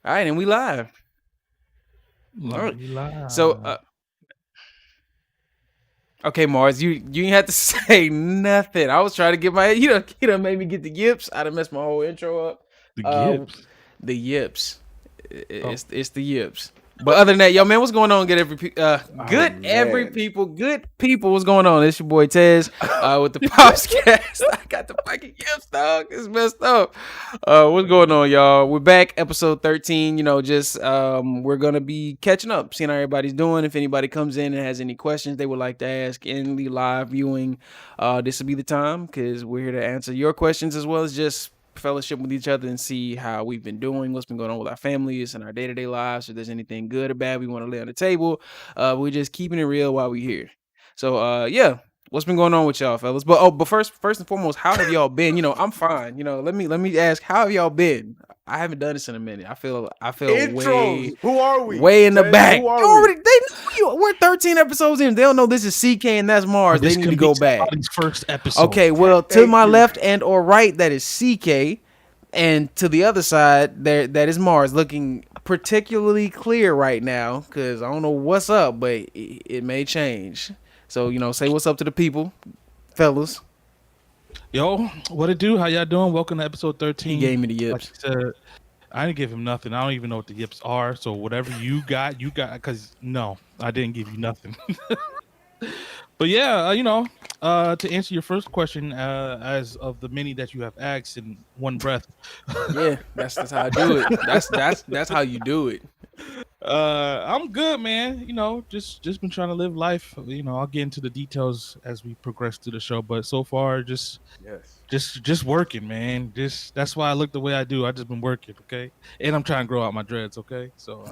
All right, and we live. All right. So, okay, Mars, you ain't have to say nothing. I was trying to get my you done made me get the yips. I done messed my whole intro up. The Gibbs. The yips. It's the yips. But other than that, yo, man, what's going on? Good people. What's going on? It's your boy Tez with the PopsCast. I got the fucking yips, dog. It's messed up. What's going on, y'all? We're back, episode 13. We're gonna be catching up, seeing how everybody's doing. If anybody comes in and has any questions they would like to ask in the live viewing, this will be the time because we're here to answer your questions as well as just fellowship with each other and see how we've been doing, what's been going on with our families and our day-to-day lives. If there's anything good or bad we want to lay on the table, we're just keeping it real while we're here. So yeah, what's been going on with y'all, fellas? But first and foremost, how have y'all been? I'm fine. Let me ask, how have y'all been? I haven't done this in a minute. I feel Intros. Who are we? way in the back. Who are we? They know you. We're 13 episodes in. They don't know this is CK and that's Mars. They need to go back. First episode. Okay, well, to my left and or right, that is CK, and to the other side, there that is Mars, looking particularly clear right now because I don't know what's up, but it may change. So say what's up to the people. fellas. Yo, what it do? How y'all doing? Welcome to episode 13. He gave me the Like yips. you said, I didn't give him nothing. I don't even know what the yips are. So whatever you got. Because no, I didn't give you nothing. But yeah, to answer your first question, as of the many that you have asked in one breath. Yeah, that's how I do it. That's how you do it. I'm good, man. Just been trying to live life. I'll get into the details as we progress through the show, but so far, just working, man. That's why I look the way I do. I just been working, okay. And I'm trying to grow out my dreads, okay. So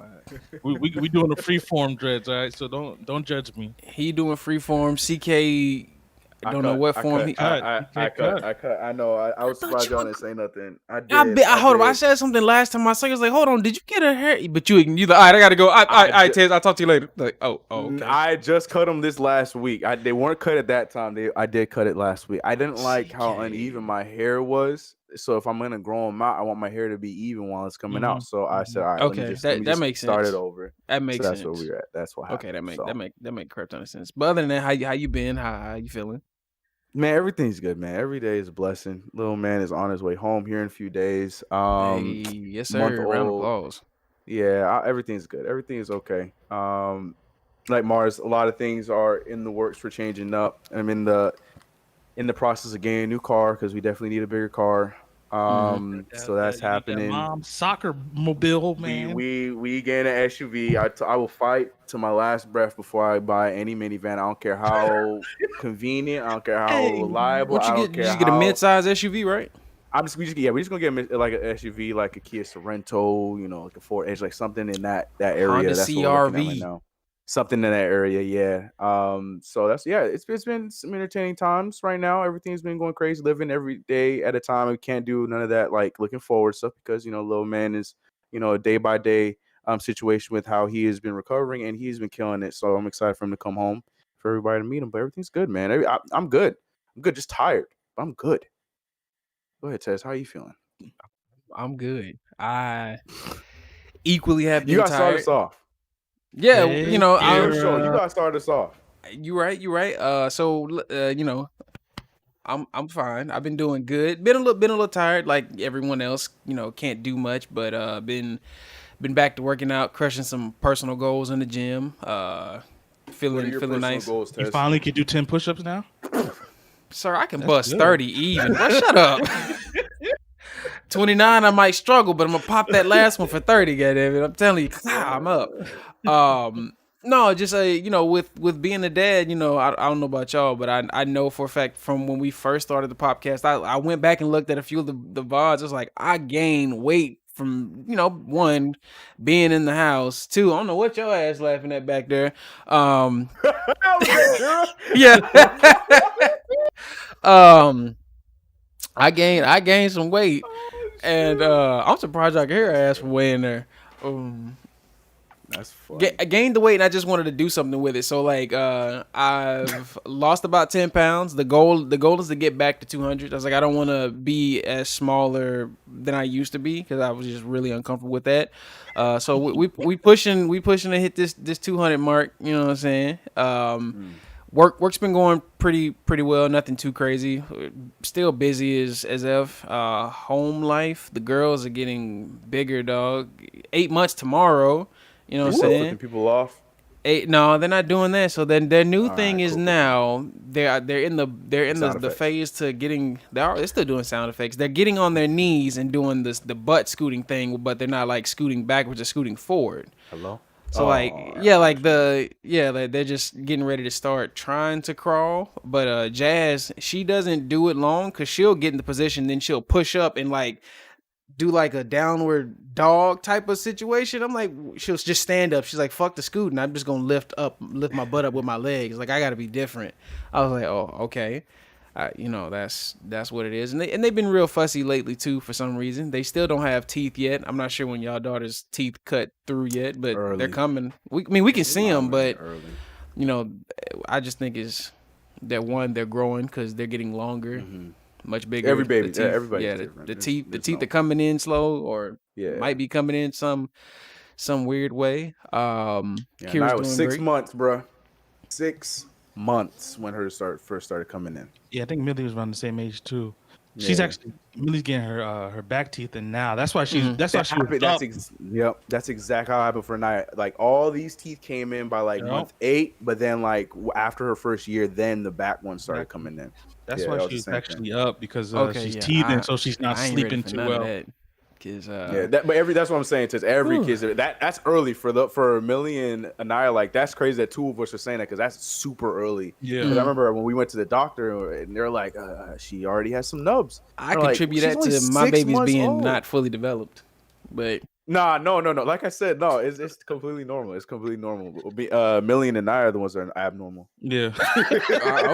we doing a free form dreads, all right. So don't judge me. He doing freeform. CK, I don't know what form he. I cut. I know. I was thought surprised you y'all were- didn't say nothing. I did. Hold on. I said something last time. I was like, hold on. Did you get a hair? But you like, all right, I gotta go. Tez, I'll talk to you later. Like, okay. I just cut them this last week. They weren't cut at that time. I did cut it last week. I didn't like how CK. uneven my hair was. So if I'm gonna grow them out, I want my hair to be even while it's coming out. So I said, all right, Okay, let me just makes start sense. it over. That makes That's sense. where we're at. That's what happened. Okay, that make crap ton of sense. But other than that, how you been? How you feeling? Man, everything's good, man. Every day is a blessing. Little man is on his way home here in a few days. Hey, yes sir. month Round of old. applause. Yeah, everything's good. Everything is okay. Like Mars, a lot of things are in the works for changing up. I'm in the process of getting a new car because we definitely need a bigger car. So that's happening. Mom's soccer mobile, man. We gain an SUV. I will fight to my last breath before I buy any minivan. I don't care how convenient. I don't care how reliable. What you I don't get? You care just get a how- mid-size SUV, right? we're just gonna get like an SUV, like a Kia Sorento, like a Ford Edge, like something in that area. Honda That's what we're looking at CR-V. right now. Something in that area, yeah. So it's been some entertaining times right now. Everything's been going crazy, living every day at a time. We can't do none of that like looking forward stuff because little man is a day by day situation with how he has been recovering and he's been killing it. So I'm excited for him to come home for everybody to meet him. But everything's good, man. I'm good. I'm good, just tired, but I'm good. Go ahead, Tess. How are you feeling? I'm good. I equally have been You gotta start tired. us off. Yeah, Hey, You Kira. gotta start us off. you right. I'm fine. I've been doing good. Been a little tired, like everyone else. Can't do much, but been back to working out, crushing some personal goals in the gym. Feeling nice. Goals, You Tess? finally can do 10 push-ups now? Sir, I can That's bust good. 30 even. Well, shut up. 29, I might struggle, but I'm gonna pop that last one for 30. Goddammit. I'm telling you, I'm up. No, just with being a dad, I don't know about y'all, but I know for a fact from when we first started the podcast, I went back and looked at a few of the VODs. It's like I gained weight from one, being in the house. Two, I don't know what your ass laughing at back there. Yeah. I gained some weight, and I'm surprised I can hear her ass from way in there. That's funny. I gained the weight, and I just wanted to do something with it. So like, I've lost about 10 pounds. The goal is to get back to 200. I was like, I don't want to be as smaller than I used to be because I was just really uncomfortable with that. So we pushing to hit this 200 mark. You know what I'm saying? Work's been going pretty well. Nothing too crazy. Still busy as f. Home life. The girls are getting bigger, dog. 8 months tomorrow. You know what I'm saying? Flipping people off. No, they're not doing that. So then their new All thing right, is cool. now they're in the Sound effects. phase to getting. They're still doing sound effects. They're getting on their knees and doing the butt scooting thing, but they're not like scooting backwards or scooting forward. Hello. So they're just getting ready to start trying to crawl. But Jazz, she doesn't do it long because she'll get in the position, then she'll push up and like do like a downward dog type of situation. I'm like, she'll just stand up. She's like, fuck the scooting. I'm just gonna lift my butt up with my legs. Like I gotta be different. I was like, oh, okay. That's what it is. And they've been real fussy lately too for some reason. They still don't have teeth yet. I'm not sure when y'all daughter's teeth cut through yet, but Early. they're coming. We can see them, but early. I just think is that one, they're growing because they're getting longer, much bigger. Every baby, The teeth, everybody's different. the There's teeth no- are coming in slow or Yeah. might be coming in some weird way. Yeah, Kira's now it was doing 6 great. months, bro. 6 months when first started coming in. Yeah, I think Millie was around the same age too. Yeah. Millie's getting her back teeth in now. That's why she That was happened. up. Yep. That's exactly how it happened for Naya. Like all these teeth came in by like Yep. month 8, but then like after her first year, then the back one started Exactly. coming in. That's Yeah, why that was she the was same thing. actually up because Okay, she's yeah, teething, so she's not I ain't ready sleeping for too none well. of that. Cause Yeah, that's what I'm saying. To every kid, that's early for Millie and Anaya. Like that's crazy that 2 of us are saying that because that's super early. Yeah. Because I remember when we went to the doctor and they're like, she already has some nubs. I We're like, contribute she's that only to my 6 babies months being old. not fully developed, but No. Like I said, no, it's completely normal. It's completely normal. Millie and Anaya are the ones that are abnormal. Yeah.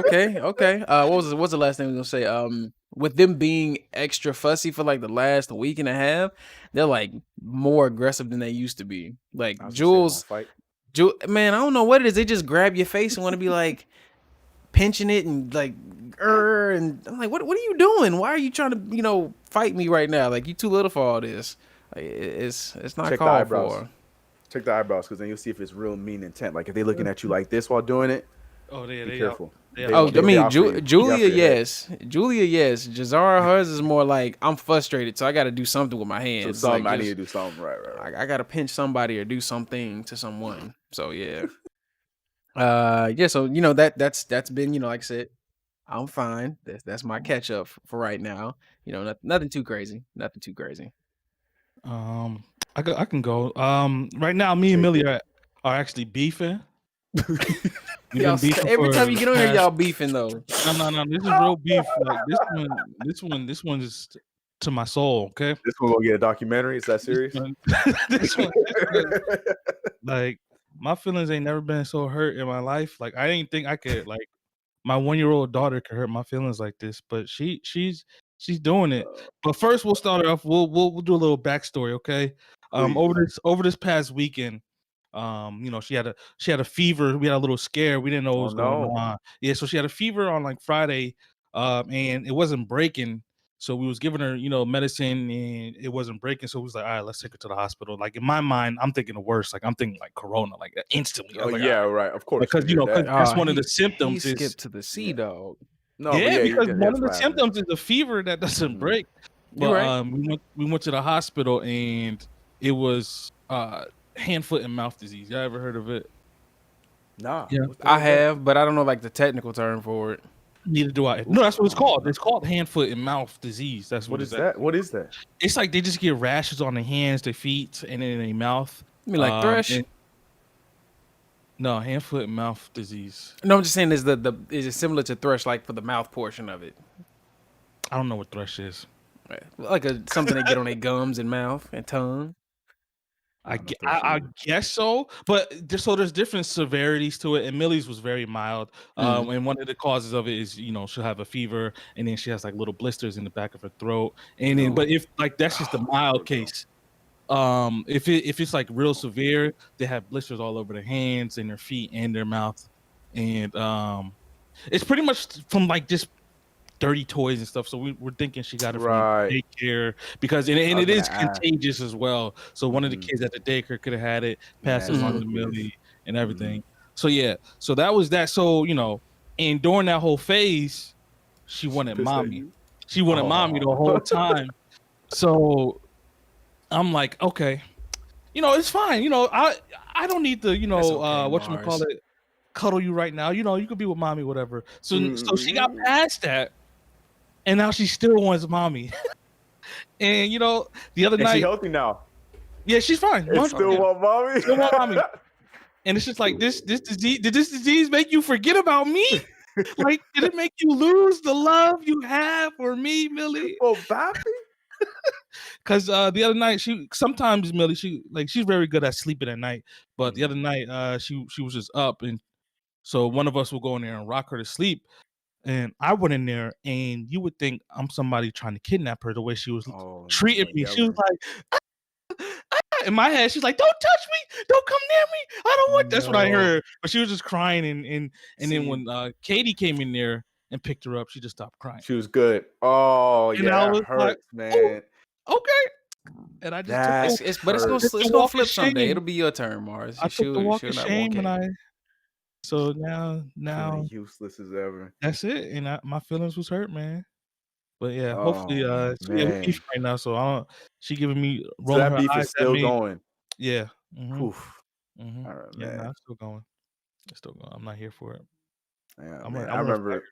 okay. What's the last thing we was gonna say? With them being extra fussy for like the last week and a half, they're like more aggressive than they used to be. Like Jules, man, I don't know what it is. They just grab your face and want to be like pinching it and like, and I'm like, what are you doing? Why are you trying to fight me right now? Like you too little for all this. Like, it's not Check called the eyebrows. for. Check the eyebrows because then you'll see if it's real mean intent. Like if they're looking at you like this while doing it. Be careful. Julia, yes. Julia, yes. Jazara, hers is more like, I'm frustrated, so I got to do something with my hands. So I need to do something. Right. I got to pinch somebody or do something to someone. So, yeah. So, that's been, like I said, I'm fine. That's my catch up for right now. Nothing too crazy. Nothing too crazy. I can go. Right now, me and Millie are actually beefing. Every time you get on here, y'all beefing though. No. This is real beef. Like this one is to my soul. Okay. This one will get a documentary. Is that serious? This one, like my feelings ain't never been so hurt in my life. Like I didn't think I could like my 1-year-old daughter could hurt my feelings like this, but she's doing it. But first, we'll start off. We'll do a little backstory. Okay. Over this past weekend. She had a fever. We had a little scare. We didn't know what was going on. Yeah, so she had a fever on like Friday, and it wasn't breaking. So we was giving her, medicine, and it wasn't breaking. So we was like, all right, let's take her to the hospital. Like in my mind, I'm thinking the worst. Like I'm thinking like corona, like instantly. Right, of course. Because that's one of the symptoms. He skipped to the sea dog. No, because one of the symptoms is a fever that doesn't break. But right. we went to the hospital, and it was hand, foot, and mouth disease. Y'all ever heard of it? Nah. Yeah, I have, but I don't know like the technical term for it. Neither do I. No, that's what it's called. It's called hand, foot, and mouth disease. That's what is that? What is that? It's like they just get rashes on their hands, their feet, and in their mouth. You mean like thrush? No, hand, foot, and mouth disease. No, I'm just saying is it similar to thrush, like for the mouth portion of it? I don't know what thrush is. Like something they get on their gums and mouth and tongue. I guess so, but there's different severities to it, and Millie's was very mild. And one of the causes of it is she'll have a fever, and then she has like little blisters in the back of her throat, and then but if like that's just a mild case. If it's like real severe, they have blisters all over their hands and their feet and their mouth, and it's pretty much from like just dirty toys and stuff. So we're thinking she got it from daycare because and it is contagious as well. So one of the kids at the daycare could have had it, passed it on to Millie and everything. So yeah, so that was that. So and during that whole phase, she wanted mommy. She wanted mommy the whole time. So I'm like, okay, it's fine. I don't need to, whatchamacallit, cuddle you right now. You could be with mommy, whatever. So she got past that. And now she still wants mommy. And the other night, she's healthy now. Yeah, she's fine. Still want mommy. Still want mommy. And it's just like this disease. Did this disease make you forget about me? Like, did it make you lose the love you have for me, Millie? Oh, Bappy. Because the other night, sometimes Millie, she's very good at sleeping at night. But the other night, she was just up, and so one of us will go in there and rock her to sleep. And I went in there, and you would think I'm somebody trying to kidnap her the way she was treating me. She was like, in my head, she's like, "Don't touch me! Don't come near me! I don't want." That's what I heard. But she was just crying, and then when Katie came in there and picked her up, she just stopped crying. She was good. Oh, and yeah, that hurts, man. Oh, okay. And I just it's gonna flip someday. It'll be your turn, Mars. I took the walk of shame, and So now Feeling useless as ever. that's it. And my feelings was hurt, man. But yeah, hopefully, Oh so yeah, we beefing man. right now. So I don't. She giving me So rolling that her beef eyes is at still me. going. Yeah. Oof. All right, Yeah. Nah, man. it's still going. It's still going. I'm not here for it. Yeah, I'm man. gonna. I I'm gonna fight remember.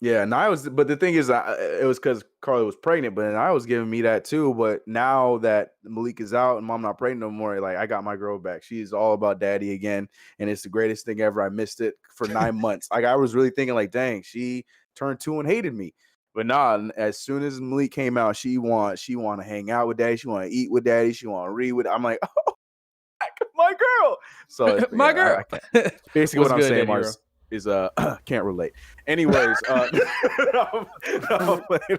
Yeah, and I was, but the thing is, it was because Carly was pregnant, but then I was giving me that too. But now that Malik is out and mom not pregnant no more, like I got my girl back. She's all about daddy again, and it's the greatest thing ever. I missed it for 9 months. Like I was really thinking, like, dang, she turned 2 and hated me. But nah, as soon as Malik came out, she want to hang out with daddy. She want to eat with daddy. She want to read with. I'm like, oh, my girl. So it's, My yeah, girl. I can't. Basically, What's what I'm good, saying, Daddy Hero? Mars, is can't relate. Anyways, no, I'm playing.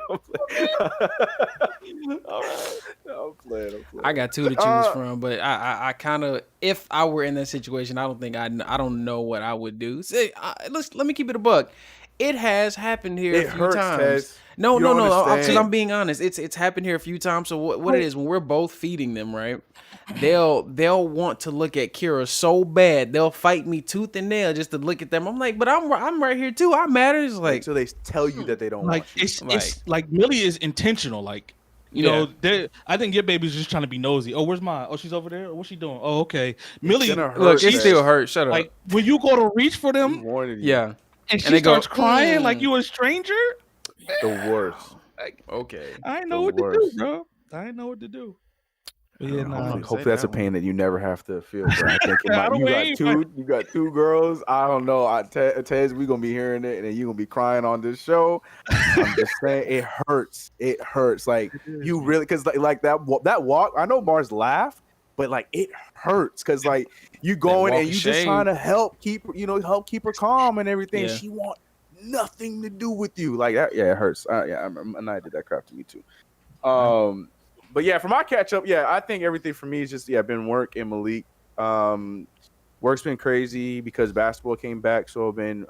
All right, I'm playing. I got two to choose from, but I kind of, if I were in that situation, I don't think I don't know what I would do. Say, let me keep it a buck. It has happened here a It few hurts, times. Tez. No, You don't because I'm understand. being honest. It's happened here a few times. So what it Oh, is when we're both feeding them, right? They'll want to look at Kira so bad they'll fight me tooth and nail just to look at them. I'm like, but I'm right here too. I matter. It's like, Until they tell you that they don't like want you. it's like Millie is intentional. Like yeah. I think your baby's just trying to be nosy. Oh, where's mine? Oh, she's over there. What's she doing? Oh, okay. It's Millie, gonna hurt. Look, it she's still Tez. hurts. Shut up. like when you go to reach for We them wanted you. Yeah. and she they go, starts crying like you a stranger. The worst. Like, Okay. I ain't The know what to do, worst. bro. I ain't know what to do. But yeah, nah. Hopefully that's a pain that you never have to feel, bro. I think it I might. don't You got two girls. I don't know. Tez, we gonna be hearing it, and then you gonna be crying on this show. I'm just saying, it hurts. It hurts. Like It is, you man. really, because like that walk. I know Mars laughed, but like it hurts because like you going walk and of you just trying shame. to help keep her calm and everything. Yeah. She want nothing to do with you like that. Yeah, it hurts. Yeah, and I did that crap to me too. But yeah, for my catch up, yeah, I think everything for me is just been work and Malik. Work's been crazy because basketball came back, so I've been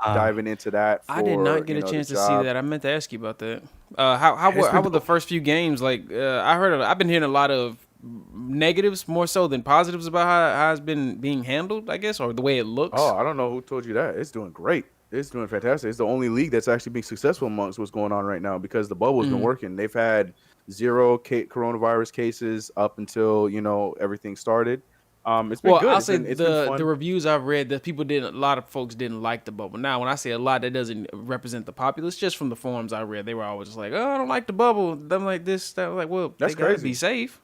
diving into that I did not for get a the chance to see job. that. I meant to ask you about that. How It's been were the first few games? Like I've been hearing a lot of negatives more so than positives about how it's been being handled, I guess, or the way it looks. Oh, I don't know who told you that. It's doing great. It's doing fantastic. It's the only league that's actually being successful amongst what's going on right now because the bubble's been working. They've had zero coronavirus cases up until everything started. It's been Well, good. I'll say It's been fun. the reviews I've read that a lot of folks didn't like the bubble. Now, when I say a lot, that doesn't represent the populace. Just from the forums I read, they were always just like, "Oh, I don't like the bubble." I'm like this. That was like, well, That's they gotta crazy. be safe.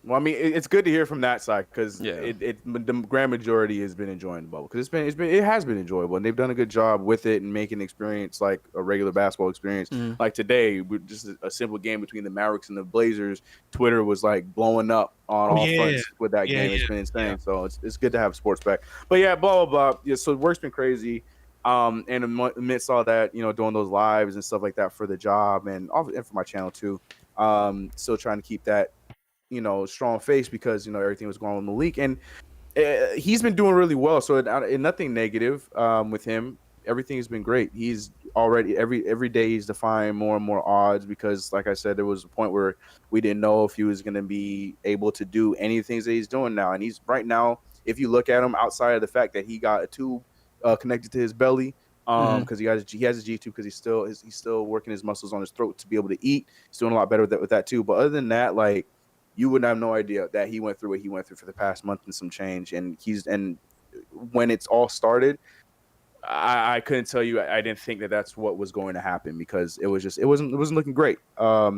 Well, I mean, it's good to hear from that side because Yeah. the grand majority has been enjoying the bubble because it has been enjoyable and they've done a good job with it and making the experience like a regular basketball experience. Like today, just a simple game between the Mavericks and the Blazers. Twitter was like blowing up on all fronts with that game. It's been insane. So it's good to have sports back. But yeah, blah blah blah. Yeah, so work's been crazy. And amidst all that, doing those lives and stuff like that for the job and for my channel too. Still trying to keep that strong face because everything was going on with Malik and he's been doing really well. So nothing negative with him. Everything has been great. He's already every day he's defying more and more odds because, like I said, there was a point where we didn't know if he was going to be able to do any of the things that he's doing now. And he's right now, if you look at him outside of the fact that he got a tube connected to his belly. Because he has a G tube because he's still working his muscles on his throat to be able to eat. He's doing a lot better with that too. But other than that, like you would have no idea that he went through what he went through for the past month and some change. And when it's all started, I couldn't tell you. I didn't think that that's what was going to happen because it wasn't looking great.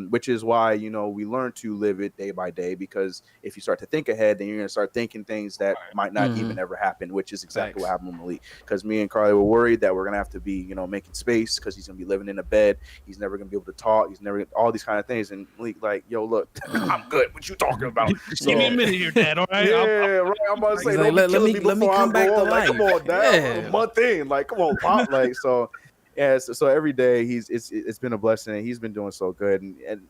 Which is why we learn to live it day by day because if you start to think ahead, then you're gonna start thinking things that might not even ever happen. Which is exactly what happened with Malik. Because me and Carly were worried that we're gonna have to be making space because he's gonna be living in a bed. He's never gonna be able to talk. He's never all these kind of things. And Malik like, yo, look, I'm good. What you talking about? Just give me a minute here, Dad. All right. Yeah, right. I'm about to say, like, don't let be me killing me come before I back go to on. Like, come life. on, Dad. Yeah. A month in, like, come on, Pop. Like, so, yeah. So every day it's been a blessing, and he's been doing so good. And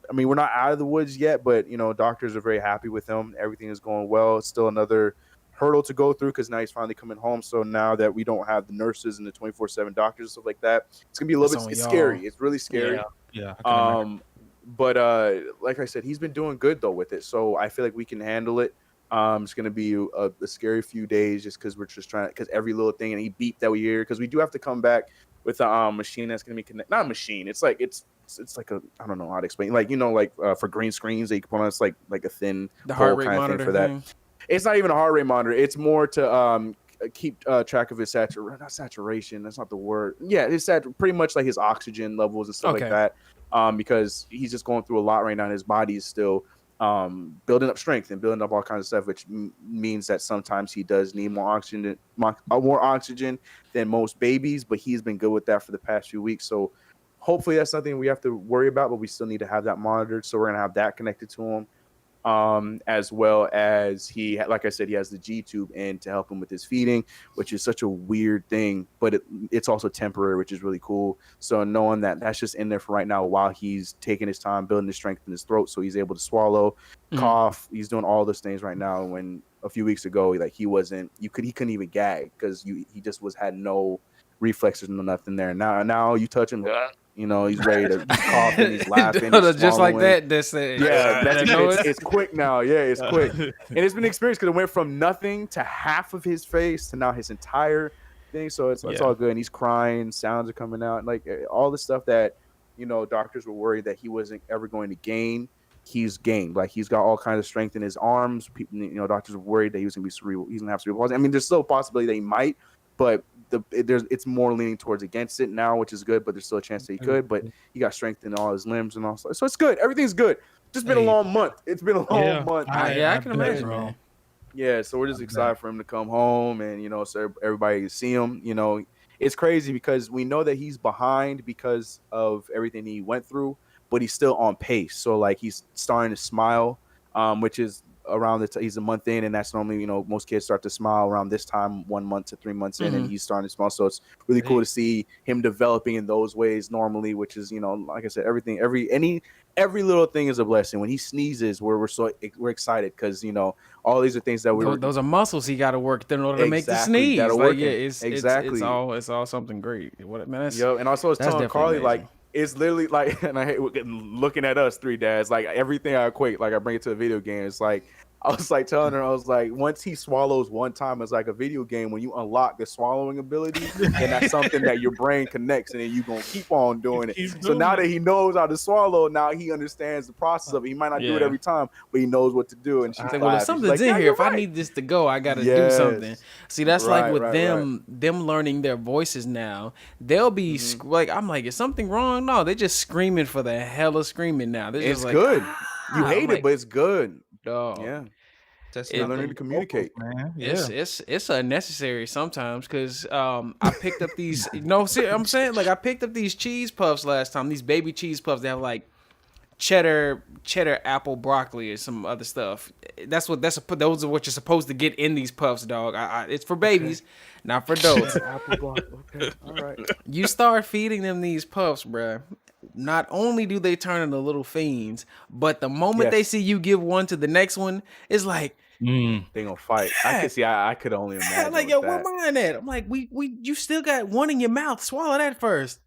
I mean, we're not out of the woods yet, but doctors are very happy with him. Everything is going well. It's still another hurdle to go through because now he's finally coming home. So now that we don't have the nurses and the 24/7 doctors and stuff like that, it's gonna be a little bit. It's scary. It's really scary. Yeah. I can imagine. But like I said, he's been doing good though with it. So I feel like we can handle it. It's gonna be a scary few days just because we're just trying, because every little thing and any beep that we hear, because we do have to come back with a machine that's gonna be not a machine. It's like it's like a, I don't know how to explain. Like, like for green screens that you can put on, it's like a thin The pole heart rate kind of thing monitor for that. thing. It's not even a heart rate monitor. It's more to keep track of his not saturation. That's not the word. Yeah, it's pretty much like his oxygen levels and stuff like Okay. that. Because he's just going through a lot right now. His body is still building up strength and building up all kinds of stuff, which means that sometimes he does need more oxygen than most babies. But he's been good with that for the past few weeks. So hopefully that's nothing we have to worry about. But we still need to have that monitored. So we're gonna have that connected to him. As well as like I said, he has the G tube in to help him with his feeding, which is such a weird thing, but it's also temporary, which is really cool. So knowing that that's just in there for right now while he's taking his time building his strength in his throat, so he's able to swallow, cough. He's doing all those things right now. When a few weeks ago, like he couldn't even gag because he just had no reflexes, no nothing there. Now you touch him. He's ready to cough and he's laughing. He's just like that. That's it. It's quick now. Yeah, it's quick. And it's been an experience because it went from nothing to half of his face to now his entire thing. So it's all good. And he's crying. Sounds are coming out. Like all the stuff that, doctors were worried that he wasn't ever going to gain. He's gained. Like he's got all kinds of strength in his arms. People, doctors were worried that he was going to be cerebral. He's going to have cerebral palsy. I mean, there's still a possibility that he might, but it's more leaning towards against it now, which is good, but there's still a chance that he could. But he got strength in all his limbs and all, so it's good. Everything's good. Just been a long month. It's been a long month. I can imagine, man. Yeah, so we're just excited for him to come home and so everybody can see him. It's crazy because we know that he's behind because of everything he went through, but he's still on pace. So like he's starting to smile, which is around he's a month in, and that's normally most kids start to smile around this time, 1 month to 3 months in, and he's starting to smile. So it's really cool to see him developing in those ways normally, which is like I said, everything, every little thing is a blessing. When he sneezes, we're excited because all these are things that those are muscles he got to work in order to make the sneeze. Like, yeah, it's all something great. What, man? And also I was telling Carly amazing. Like. It's literally like, and I hate looking at us three dads, like everything I equate, like I bring it to a video game. It's like, I was like telling her, I was like, once he swallows one time, it's like a video game. When you unlock the swallowing ability, and that's something that your brain connects, and then you're going to keep on doing it. So now that he knows how to swallow, now he understands the process of it. He might not do it every time, but he knows what to do. And she's like, well, something's in here. If I need this to go, I got to do something. See, that's like with them learning their voices now. They'll be like, I'm like, is something wrong? No, they're just screaming for the hell of screaming now. It's like, good. You hate it, but it's good. Dog. Yeah. That's learning to communicate, man. Yeah. It's unnecessary sometimes because I picked up these. See, I'm saying, like, I picked up these cheese puffs last time. These baby cheese puffs. They have like cheddar, apple, broccoli, or some other stuff. Those are what you're supposed to get in these puffs, dog. It's for babies, not for adults. Apple broccoli. Okay, all right. You start feeding them these puffs, bruh. Not only do they turn into little fiends, but the moment they see you give one to the next one, it's like they gonna fight. I could see. I could only imagine. Like, yo, where mine at? I'm like, you still got one in your mouth. Swallow that first.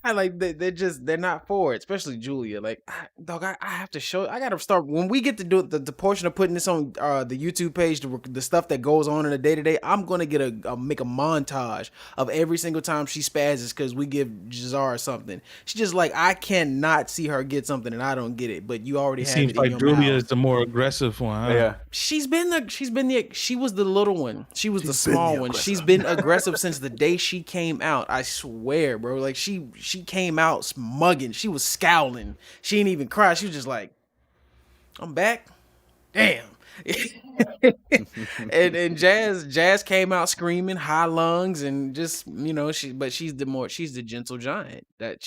They're not for it, especially Julia. Like, dog, I have to show. I gotta start when we get to do the portion of putting this on the YouTube page, the stuff that goes on in the day to day. I'm gonna make a montage of every single time she spazzes because we give Jazar something. She's just like, I cannot see her get something and I don't get it, but you already have seems it. Like in your Julia mouth. is the more aggressive one. Huh? Yeah, she was the little one. She was the small one. She's been aggressive since the day she came out. I swear, bro. Like she came out smugging. She was scowling. She didn't even cry. She was just like, I'm back. Damn. and Jazz came out screaming, high lungs, and just she's the gentle giant that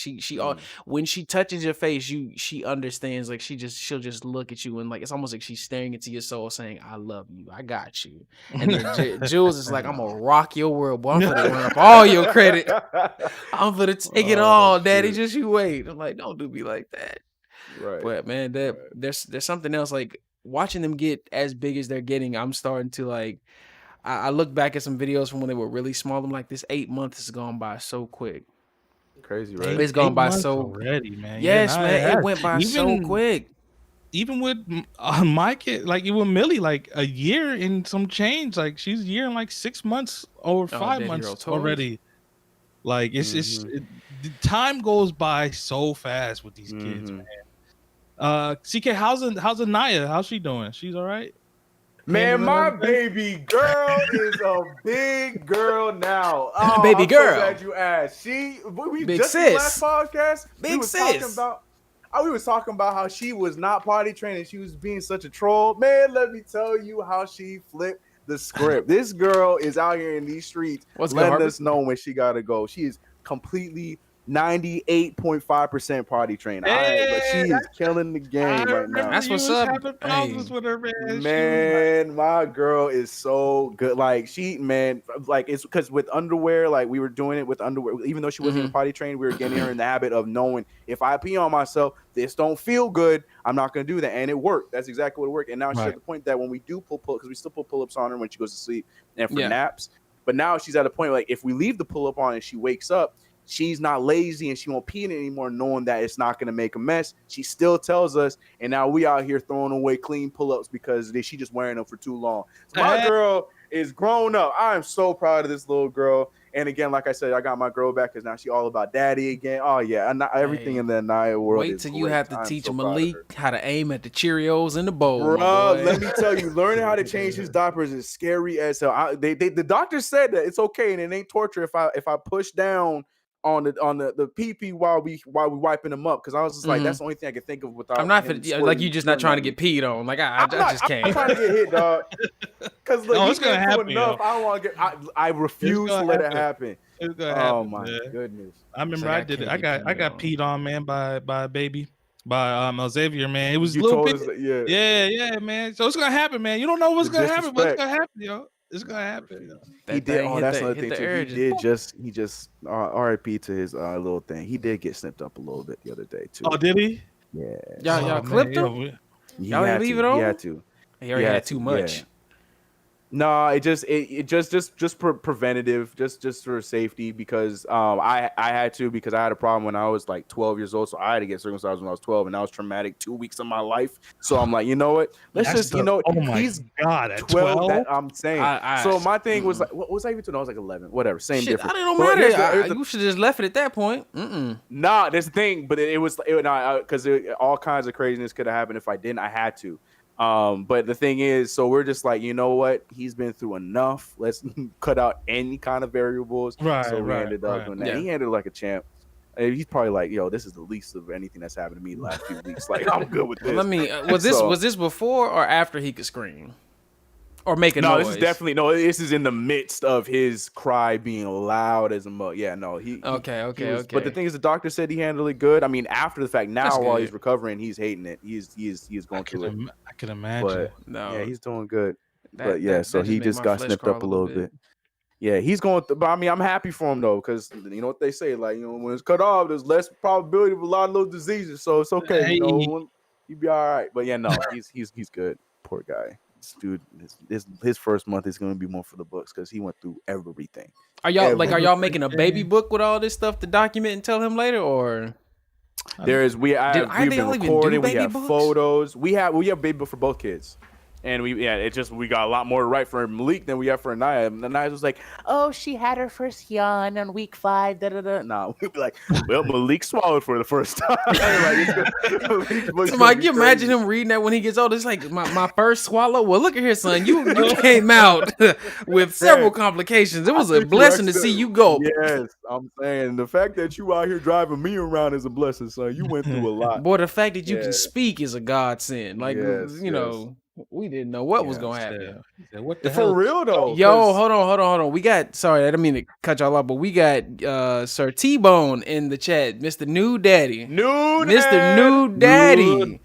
when she touches your face, she understands. Like she'll just look at you and like it's almost like she's staring into your soul saying, I love you, I got you. And then Jules is like, I'm gonna rock your world, boy. I'm gonna run up all your credit. I'm gonna take it all, daddy. Just you wait. I'm like, don't do me like that. Right. But man, there's something else. Like watching them get as big as they're getting, I'm starting to like. I look back at some videos from when they were really small. I'm like, this 8 months has gone by so quick. Crazy, right? It's gone by so already, man. Yes, man. It went by so quick. even with my kid, like even Millie, like a year and some change. Like she's a year and like 6 months or Oh, 5 Dead Hero months toys. already. Like the time goes by so fast with these kids, man. CK, how's Anaya? How's she doing? She's all right. Man, Handling my everything? baby girl is a big girl now. Oh, Baby I'm so girl. glad you asked. We Big just in the last sis. podcast, we Big was talking sis. about we was talking about how she was not potty trained and she was being such a troll. Man, let me tell you how she flipped the script. This girl is out here in these streets What's good, letting Harvey? us know when she gotta go. She is completely 98.5% potty trained. She is killing the I game right now. remember That's you what's was up. having problems Hey. with her, man. She was like, Man, my girl is so good. Like like it's because with underwear, like we were doing it with underwear, even though she wasn't even potty trained, we were getting her in the habit of knowing if I pee on myself, this don't feel good. I'm not gonna do that, and it worked. That's exactly what it worked. And now she's right. at the point that when we do pull because we still pull pull-ups on her when she goes to sleep and for Yeah. naps. But now she's at a point like if we leave the pull-up on and she wakes up, she's not lazy and she won't pee in it anymore, knowing that it's not going to make a mess. She still tells us, and now we out here throwing away clean pull-ups because she just wearing them for too long. So my girl is grown up. I am so proud of this little girl. And again, like I said, I got my girl back because now she's all about daddy again. Oh yeah, and everything in the Anaya world Wait is till great. you have to I'm teach so proud of Malik her. how to aim at the Cheerios in the bowl, Bro, my boy. let me tell you, learning how to change his diapers is scary as hell. The doctor said that it's okay and it ain't torture if I push down on the pee while we wiping them up, because I was just like, that's the only thing I could think of without I'm not him like you just not trying to me. get peed on. Like I just can't. I'm trying to get hit, dog. Because look, No, he's it's gonna been through happen, enough. yo. I don't want to get. I refuse to let it happen. It's gonna Oh happen, my man. goodness. I remember like I I did it. can't I get got peed peed on, man, by a baby, by Xavier, man. It was You little told bit. us that, yeah. Yeah, man. So it's gonna happen, man. You don't know what's The gonna happen, but it's disrespect. gonna happen, yo. It's gonna happen. Yo. He did. Oh, that's another hit thing the too. air, He just RIP to his little thing. He did get snipped up a little bit the other day too. Oh, did he? Yeah. Y'all clipped him? He Y'all had didn't leave to. it on? He had to. He already had too much. Yeah. No, it just preventative, just for safety, because I had to, because I had a problem when I was like 12 years old, so I had to get circumcised when I was 12, and that was traumatic 2 weeks of my life. So I'm like, you know what? Let's That's just he's God, at 12. 12? That I'm saying. So my thing was like, what was I even doing? I was like 11, whatever, same Shit, difference. I don't But matter. You should just left it at that point. Nah, that's the thing. But it was because all kinds of craziness could have happened if I didn't. I had to. But the thing is, so we're just like, you know what? He's been through enough. Let's cut out any kind of variables. So we ended up doing that. Yeah. He ended like a champ. He's probably like, yo, this is the least of anything that's happened to me the last few weeks. Like, I'm good with this. Let me. Was this before or after he could scream or make a noise? No, this is definitely This is in the midst of his cry being loud as a mug. Yeah, no, he. Okay. But the thing is, the doctor said he handled it good. I mean, after the fact, now while good. he's recovering, he's hating it. He's going through it. I can imagine. But No. yeah, he's doing good. But yeah, so he just got snipped up a little bit. Yeah, he's going through, but I mean, I'm happy for him though, because you know what they say, like, when it's cut off, there's less probability of a lot of those diseases. So it's okay, Hey. he'll be all right. But yeah, no, he's good. Poor guy. This dude, his first month is going to be more for the books because he went through everything. Are y'all making a baby book with all this stuff to document and tell him later, or? We've been recording. We have photos. We have baby book for both kids. And we got a lot more to write for Malik than we have for Anaya. And Anaya was like, "Oh, she had her first yawn on week 5." Nah, we'd be like, "Well, Malik swallowed for the first time." Like, you imagine him reading that when he gets older? It's like my first swallow. Well, look at here, son. You came out with several complications. It was a blessing to see you go. Yes, I'm saying the fact that you out here driving me around is a blessing, son. You went through a lot. Boy, the fact that you can speak is a godsend. Like, we didn't know what was gonna happen. What the For hell? real though. Yo, hold on. We got, sorry, I didn't mean to cut y'all off, but we got Sir T-Bone in the chat, Mr. New Daddy. Mr. New Daddy.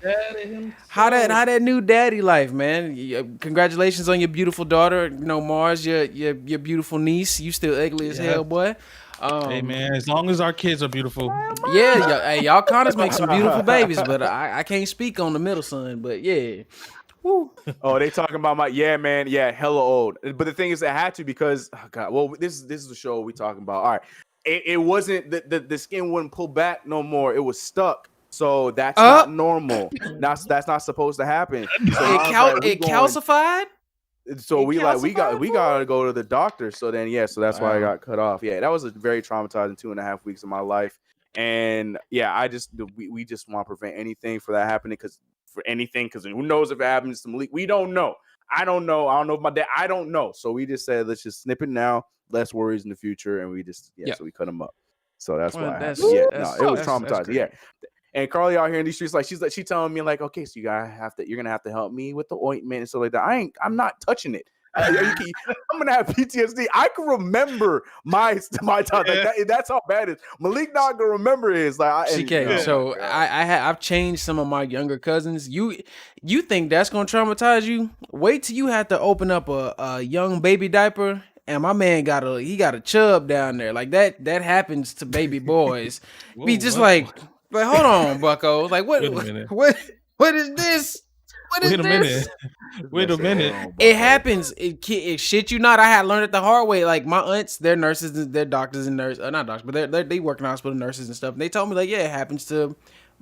How that new daddy life, man? Congratulations on your beautiful daughter, Mars, your beautiful niece. You still ugly as hell, boy. Hey man, as long as our kids are beautiful. Yeah, y'all Connors make some beautiful babies, but I can't speak on the middle son. But yeah, woo. Oh, they talking about man, hella old. But the thing is, I had to, because this is the show we talking about. All right, it wasn't the skin wouldn't pull back no more. It was stuck. So that's not normal. That's not supposed to happen. So it calcified. So we gotta go to the doctor. So then so that's why I got cut off. Yeah, that was a very traumatizing 2.5 weeks of my life. And yeah, we just want to prevent anything for that happening because who knows if it happens to Malik? We don't know. I don't know. I don't know if my dad. I don't know. So we just said let's just snip it now. Less worries in the future, and we just so we cut him up. So that's why. It was traumatizing. Yeah. And Carly out here in these streets, she's telling me like, okay, so you're gonna have to help me with the ointment and stuff like that. I'm not touching it. I'm gonna have PTSD. I can remember my time. That's how bad it is. Malik not gonna remember his. She can't. So I've changed some of my younger cousins. You think that's gonna traumatize you? Wait till you have to open up a young baby diaper. And my man got a chub down there. Like that happens to baby boys. Be just like hold on, Bucko. Like what is this? What is this? Wait a minute. It happens. It shit you not. I had learned it the hard way. Like my aunts, they're nurses, they're doctors and nurses. Not doctors, but they work in hospital nurses and stuff. And they told me like, yeah, it happens to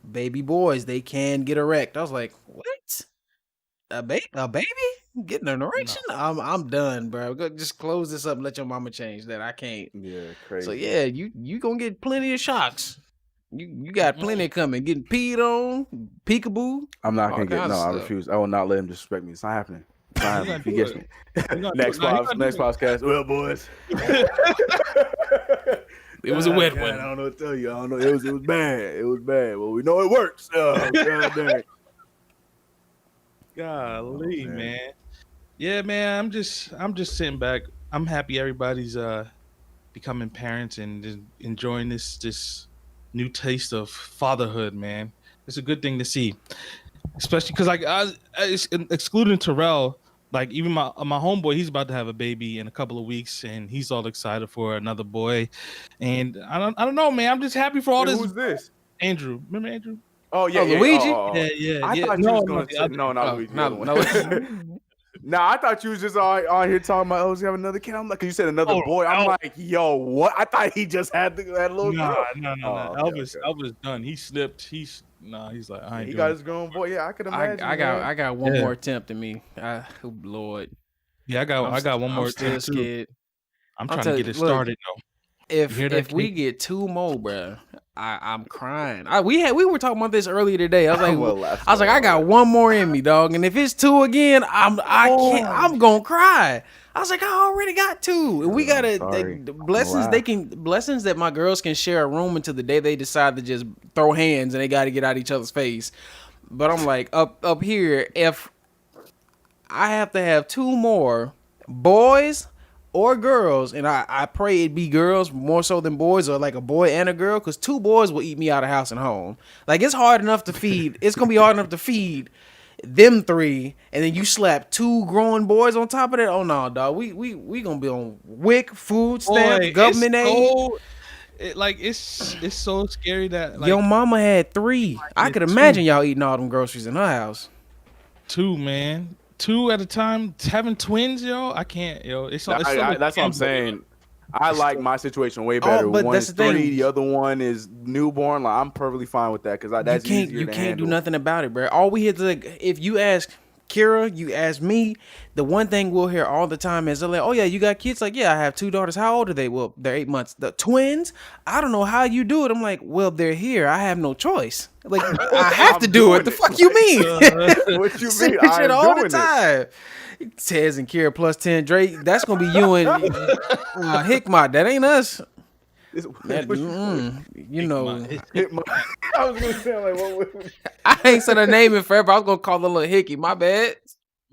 baby boys. They can get erect. I was like, what? A baby getting an erection? No. I'm done, bro. Just close this up and let your mama change that. I can't. Yeah, crazy. So yeah, you gonna get plenty of shocks. You got plenty coming. Getting peed on, peekaboo. I'm not gonna get I refuse. I will not let him disrespect me. It's not happening. It's not happening. He gets me. Next podcast. Well, boys. It was a wet one. I don't know what to tell you. I don't know. It was bad. It was bad. Well, we know it works. God dang. Golly, man. Yeah, man. I'm just sitting back. I'm happy everybody's becoming parents and enjoying this new taste of fatherhood, man. It's a good thing to see, especially because excluding Terrell, like even my homeboy, he's about to have a baby in a couple of weeks, and he's all excited for another boy. And I don't know, man. I'm just happy for all this. Who's this? Andrew. Remember Andrew? Oh yeah, Luigi. Yeah. I thought you was going to say not Luigi. No. Nah, I thought you was just on here talking about you have another kid. I'm like, 'cause you said another boy. I'm like, yo, what? I thought he just had that little girl. No. Elvis done. He slipped. He's like, I ain't. He got his grown boy. Yeah, I could imagine. I got one more attempt in me. Lord. Yeah, I got one more attempt too. Scared. I'm trying to get it started though. If we get two more, bro, I'm crying. We were talking about this earlier today. I was like, I got one more in me, dog. And if it's two again, I'm gonna cry. I was like, I already got two. And we gotta blessings that my girls can share a room until the day they decide to just throw hands and they got to get out each other's face. But I'm like, up here, if I have to have two more boys or girls, and I pray it be girls more so than boys, or like a boy and a girl, because two boys will eat me out of house and home. Like it's hard enough to feed. It's gonna be hard enough to feed them three, and then you slap two growing boys on top of that. Oh no, dog. We gonna be on WIC, food stamp, government aid. It's so scary that your mama had three. I could imagine y'all eating all them groceries in her house. Two, man. Two at a time, having twins, yo. I can't, yo. That's what I'm saying. I like my situation way better. But One's that's the 3, the other one is newborn. Like I'm perfectly fine with that because that's easier to handle. You can't do nothing about it, bro. All we hear if you ask Kira, you ask me, the one thing we'll hear all the time is like, oh yeah, you got kids? Like, yeah, I have 2 daughters. How old are they? Well, they're 8 months. The twins? I don't know how you do it. I'm like, well, they're here. I have no choice. Like, I have to do it. The fuck you mean? What you mean? I'm shit all the time. Tez and Kira plus 10 Drake. That's gonna be you and Hickmot. That ain't us. You know, I was gonna say like, I ain't said her name in forever. I was gonna call her little Hickey. My bad.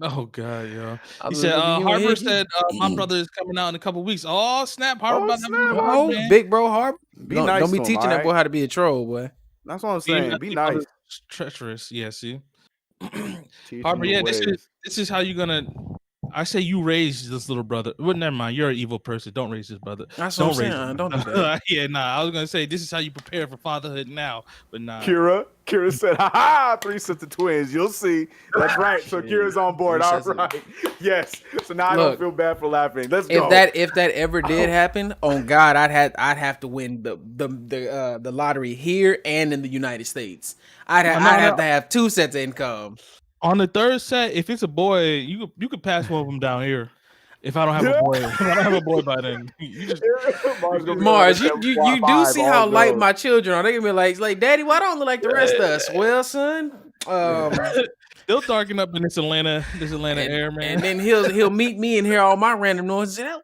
Oh God, yo. He said Harper said my brother is coming out in a couple weeks. Oh snap, Harper about to have a big bro Harper. Nice don't be teaching that boy how to be a troll, boy. That's what I'm saying. Be nice. Treacherous, yeah. See, Harper, yeah. This is how you're gonna I say you raise this little brother. Well, never mind. You're an evil person. Don't raise this brother. That's what I'm Don't raise saying. him. Don't do that. Yeah, nah. I was gonna say this is how you prepare for fatherhood now, but nah. Kira said, "Ha ha! 3 sets of twins. You'll see." That's right. So Kira's on board. All right. Yes. So now I don't feel bad for laughing. Let's go. If that ever did happen, on God, I'd have to win the lottery here and in the United States. I'd have to have 2 sets of income. On the third set, if it's a boy, you could pass one of them down here. If I don't have a boy, if I don't have a boy by then, you just Mars, you do see how light my children are. They gonna be like, Daddy, why don't I look like the rest of us? Well, son, they'll darken up in this Atlanta air, man. And then he'll meet me and hear all my random noises. And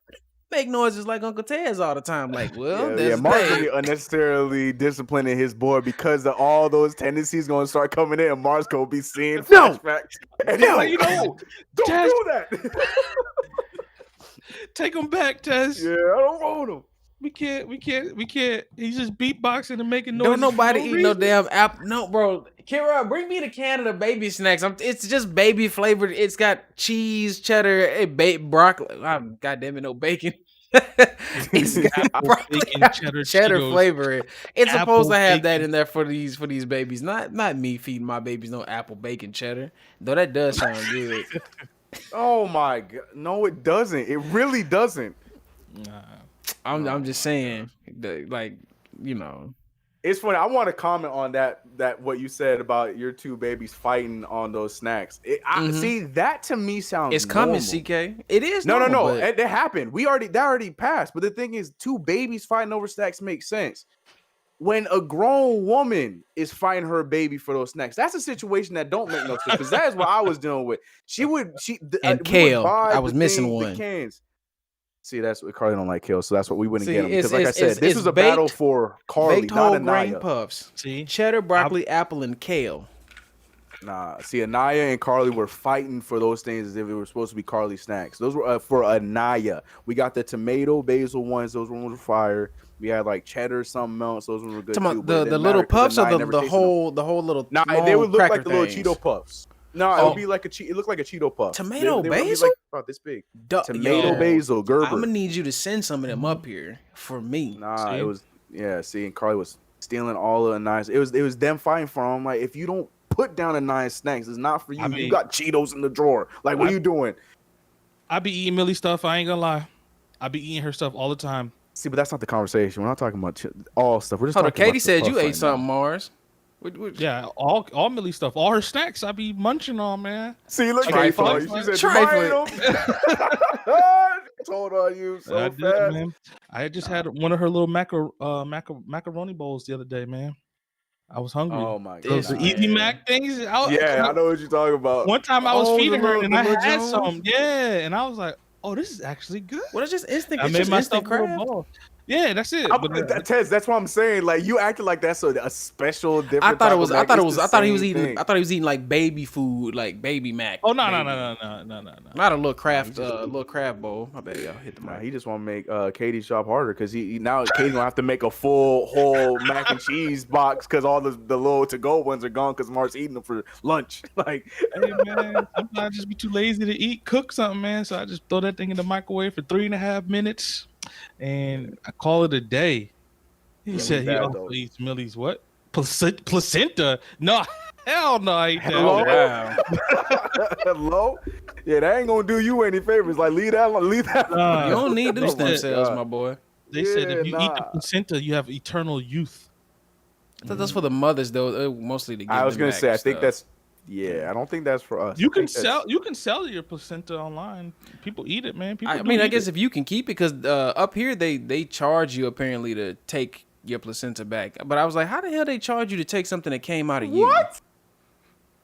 make noises like Uncle Ted's all the time. Like, well, Mark's gonna be unnecessarily disciplining his boy because of all those tendencies gonna start coming in. And Mark's gonna be seeing flashbacks. And he's like, don't do that. Take him back, Tess. Yeah, I don't want him. We can't. He's just beatboxing and making noise. Don't nobody eat no damn apple. No, bro. Kira, bring me the Canada baby snacks. It's just baby flavored. It's got cheese, cheddar, broccoli. God damn it, no bacon. It's got broccoli, cheddar flavor. It's supposed to have that in there for these babies. Not me feeding my babies no apple bacon cheddar. Though that does sound good. Oh my God. No, it doesn't. It really doesn't. I'm just saying, like, you know. It's funny. I want to comment on that what you said about your 2 babies fighting on those snacks. See, that to me sounds it's coming, normal. CK. It is. No. It happened. That already passed. But the thing is, 2 babies fighting over snacks makes sense. When a grown woman is fighting her baby for those snacks, that's a situation that don't make no sense. Because that is what I was dealing with. Kale. I was missing one. The cans. See, that's what Carly don't like kale, so that's what we wouldn't get them. Because like I said, this was a battle for Carly, baked not whole Anaya. grain puffs. See, cheddar, broccoli, apple, and kale. Nah, see, Anaya and Carly were fighting for those things as if it were supposed to be Carly snacks. Those were for Anaya. We got the tomato basil ones; those ones were fire. We had like cheddar, something else; those ones were good too. The little puffs or the whole little. Nah, they would look like the little things. Cheeto puffs. No, it would be like it looked like a Cheeto puff. Tomato they basil? Like about this big. Tomato basil, Gerber. I'm gonna need you to send some of them up here for me. Nah, it was See, and Carly was stealing all of the nice. It was them fighting for them. Like, if you don't put down a nice snacks, it's not for you. You got Cheetos in the drawer. Like, what are you doing? I be eating Millie stuff. I ain't gonna lie. I be eating her stuff all the time. See, but that's not the conversation. We're not talking about all stuff. We're just talking Katie about said you ate something, Mars. Yeah, all Millie stuff, all her snacks, I be munching on, man. See, look at you. She said trifling. Told on you so I fast. did, man. I just had one of her little macaroni bowls the other day, man. I was hungry. Oh my god, those Easy Mac things. I know what you're talking about. One time I was feeding her and I had some, and I was like, "Oh, this is actually good." Well, it's just instant. I made myself a bowl. Yeah, that's it. Tez, that's what I'm saying. Like, you acted like that's a special different. I thought he was eating like baby food, like baby Mac. Oh no. Not a little craft bowl. My bad, y'all hit the mic. He just want to make Katie's job harder because now Katie gonna have to make a full whole mac and cheese box because all the little to go ones are gone because Mark's eating them for lunch. Like, hey man, sometimes I just be too lazy to cook something, man. So I just throw that thing in the microwave for 3.5 minutes. And I call it a day. He said he also eats Millie's what? Placenta? No, hell no, I eat that. Hello? Hello? Yeah, that ain't gonna do you any favors. Like, leave that. You don't need them stem cells, my boy. They said if you eat the placenta, you have eternal youth. I thought that's for the mothers, though. Mostly to get. I was gonna say, I think that's. Yeah, I don't think that's for us. You can sell your placenta online. People eat it, man. I guess if you can keep it, because up here they charge you apparently to take your placenta back. But I was like, how the hell they charge you to take something that came out of you? What?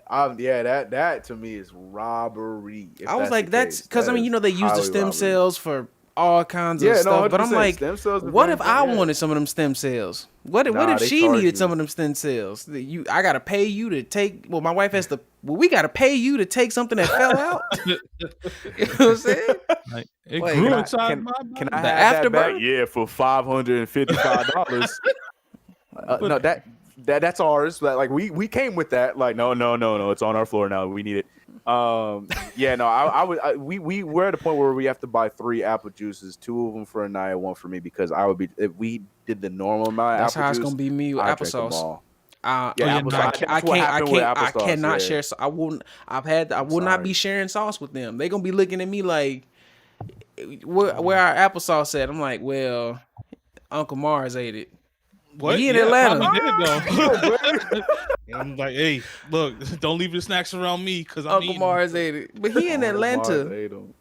That to me is robbery. I was like, that's because they use the stem cells for all kinds of stuff. But I'm like, what if I wanted some of them stem cells? What if she needed some of them stem cells? I gotta pay you to take. Well, my wife has to. Well, we gotta pay you to take something that fell out. You know what I'm saying? Like, it grew inside my body. Can I have that back? Yeah, for $555. No, that's ours. Like we came with that. Like no, it's on our floor now. We need it. Yeah, no, I would. We're at a point where we have to buy 3 apple juices, 2 of them for Anaya, 1 for me, because I would be if we did the normal amount of That's apple how it's juice, gonna be me with I drink them applesauce. all. Uh, Yeah, yeah, applesauce. That's what happened with I applesauce. cannot Yeah. share. So I won't. I'm not be sharing sauce with them. They gonna be looking at me like, where our applesauce at? I'm like, well, Uncle Mars ate it. What? He in Yeah, Atlanta. probably did though. I'm like, hey, look, don't leave your snacks around me because I'm Uncle eating Mars ate it, but he in Uncle Mars Atlanta. ate 'em.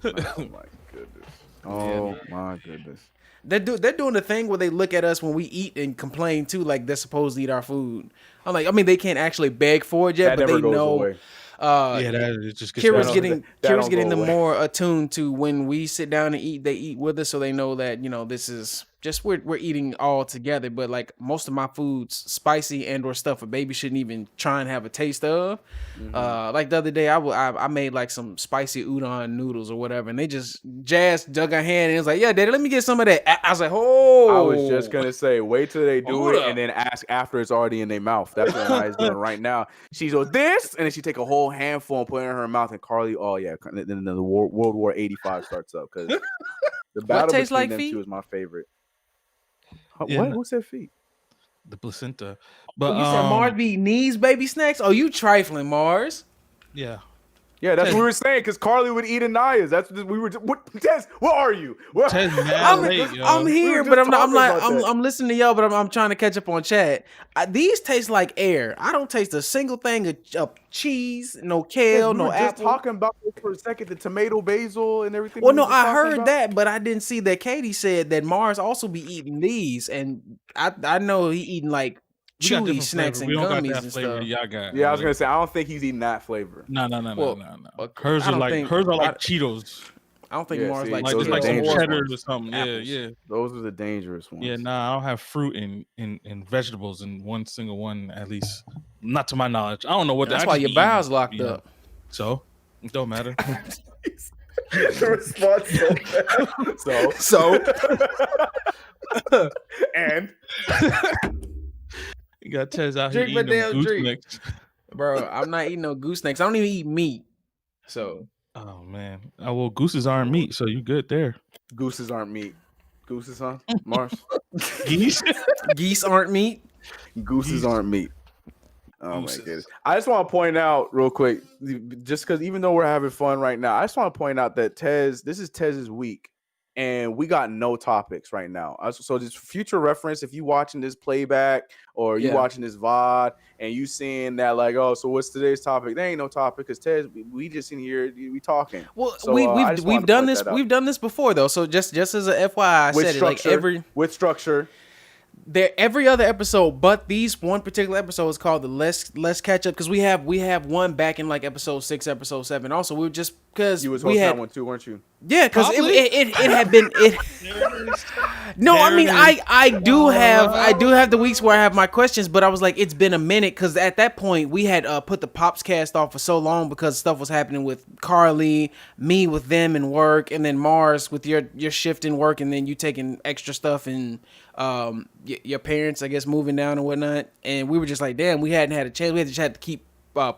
Oh my goodness. Oh my goodness. They're doing the thing where they look at us when we eat and complain too, like they're supposed to eat our food. I'm like, I mean, they can't actually beg for it yet, That but never they goes know. away. Yeah, that just gets Kira's better. Kira's getting them more attuned to when we sit down and eat. They eat with us, so they know that this is just we're eating all together. But like most of my food's spicy and or stuff a baby shouldn't even try and have a taste of. Like the other day, I made like some spicy udon noodles or whatever, and they just dug a hand and was like, "Yeah, Daddy, let me get some of that." I was like, "Oh!" I was just gonna say, wait till they do Hold it up. and then ask after it's already in their mouth. That's what Anaya's doing right now. She goes this, and then she take a whole handful and put it in her mouth. And Carly, oh yeah, then the World War 85 starts up because the battle tastes between like them feet? two is my favorite. Yeah, What? no. Who said feet? The placenta. But You said Mars be eating these baby snacks? Oh, you trifling, Mars. yeah. Yeah, that's Ted. what we were saying because Carly would eat Anaya's. That's what we were. What? Tess, what are you? What? Ted mad late, yo. I'm here, just but I'm not. I'm talking like about that. I'm listening to y'all, but I'm trying to catch up on chat. These taste like air. I don't taste a single thing of cheese, no kale, we no were just apple. talking about this for a second, the tomato, basil, and everything. Well, we no, were just I talking heard about. that, but I didn't see that Katie said that Mars also be eating these, and I know he eating like We got chewy different snacks flavor. and We don't got gummies that and flavor stuff. that y'all got. Yeah, I was gonna say I don't think he's eating that flavor. No. Well, Hers I are don't like think- Cheetos. I don't think Yeah, Mars see, like Like those just are like some dangerous cheddar ones. or something. Apples. Yeah. Those are the dangerous ones. Yeah, nah, I don't have fruit and vegetables in one single one, at least not to my knowledge. I don't know what That's I why just your be bowels eating, locked you know. up. So it don't matter. The response so and You got Tez out here Drink my eating them damn goose drink. necks. Bro, I'm not eating no goose snacks. I don't even eat meat. So Oh man. Oh well, gooses aren't meat, so you good there. gooses aren't meat. Gooses, huh? Mars. Geese. geese aren't meat. Gooses aren't meat. Oh Gooses. my goodness. I just want to point out real quick, just because even though we're having fun right now, I just want to point out that this is Tez's week, and we got no topics right now. So just future reference, if you watching this playback or you Yeah. watching this VOD and you seeing that like, oh, so what's today's topic? There ain't no topic because Tez, we just in here, we talking. Well, So, I just wanted we've to done point this that out. we've done this before though. So just as a FYI, I With said it like structure, with structure. every other episode, but these one particular episode is called the Let's Catch Up because we have one back in like episode 6, episode 7. Also, we were just because You was we hosting had that one too, weren't you? yeah, because Probably. it had been it. No, I mean I do have the weeks where I have my questions, but I was like it's been a minute because at that point we had put the PopsCast off for so long because stuff was happening with Carly, me with them in work, and then Mars with your shift in work, and then you taking extra stuff and your parents I guess moving down and whatnot, and we were just like damn we hadn't had a chance, we had to keep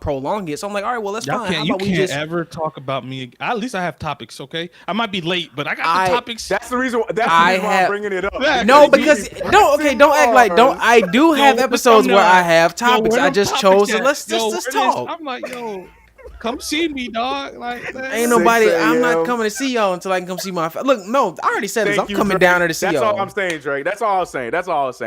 prolong it. So I'm like all right, well that's fine. How You about we can't just ever talk about me. At least I have topics, okay? I might be late, but I got the topics. That's the reason. That's I the reason why have- I'm bringing it up. No, because don't act like don't. I do have Yo, episodes I'm where I not- have Yo, topics. where I them just topics chose to at? let's Yo, just where this- talk. I'm like, yo, come see me, dog. Like, man. Ain't nobody. 6 I'm not a.m. coming to see y'all until I can come see my. Look, no, I already said this. Thank I'm you, coming Drake. down there to see That's y'all. all I'm saying, Drake. That's all I was saying.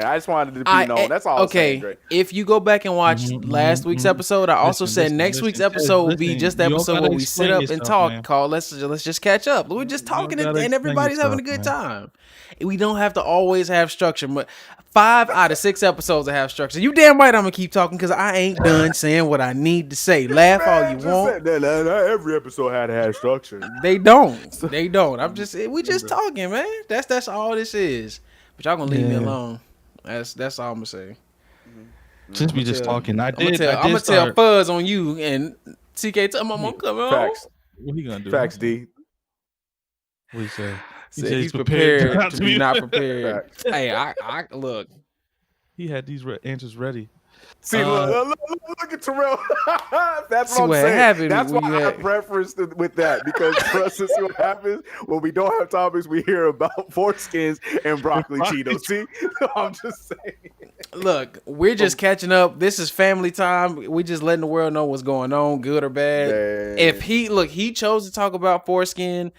I just wanted to be known. That's all I was saying, Drake. If you go back and watch last week's episode, I also Listen, said listen, next week's listen, episode will be listen, just the you don't episode gotta where we sit explain up and yourself, talk. man. Call let's just catch up. We're just talking gotta and explain everybody's having a yourself, good man. time. We don't have to always have structure, but 5 out of 6 episodes that have structure. You damn right I'm gonna keep talking because I ain't done saying what I need to say. Laugh all you want. Not every episode had to have structure. They don't. They don't. We just talking, man. That's all this is. But y'all gonna leave me Yeah. alone. That's all I'm gonna say. Since we just talking, I'm gonna tell start. Fuzz on you and CK. Tell my mom coming on. Facts. What he gonna do? Facts, D. What he say? He Said said he's prepared to be not Facts. prepared. Hey, I look. He had these answers ready. See, look at Terrell. That's See what I'm what saying. happened That's when why you I had- preferenced it with that, because for us to see what happens when we don't have topics, we hear about foreskins and broccoli Cheetos. See, I'm just saying. Look, we're just catching up. This is family time. We just letting the world know what's going on, good or bad. Man. If he chose to talk about foreskin,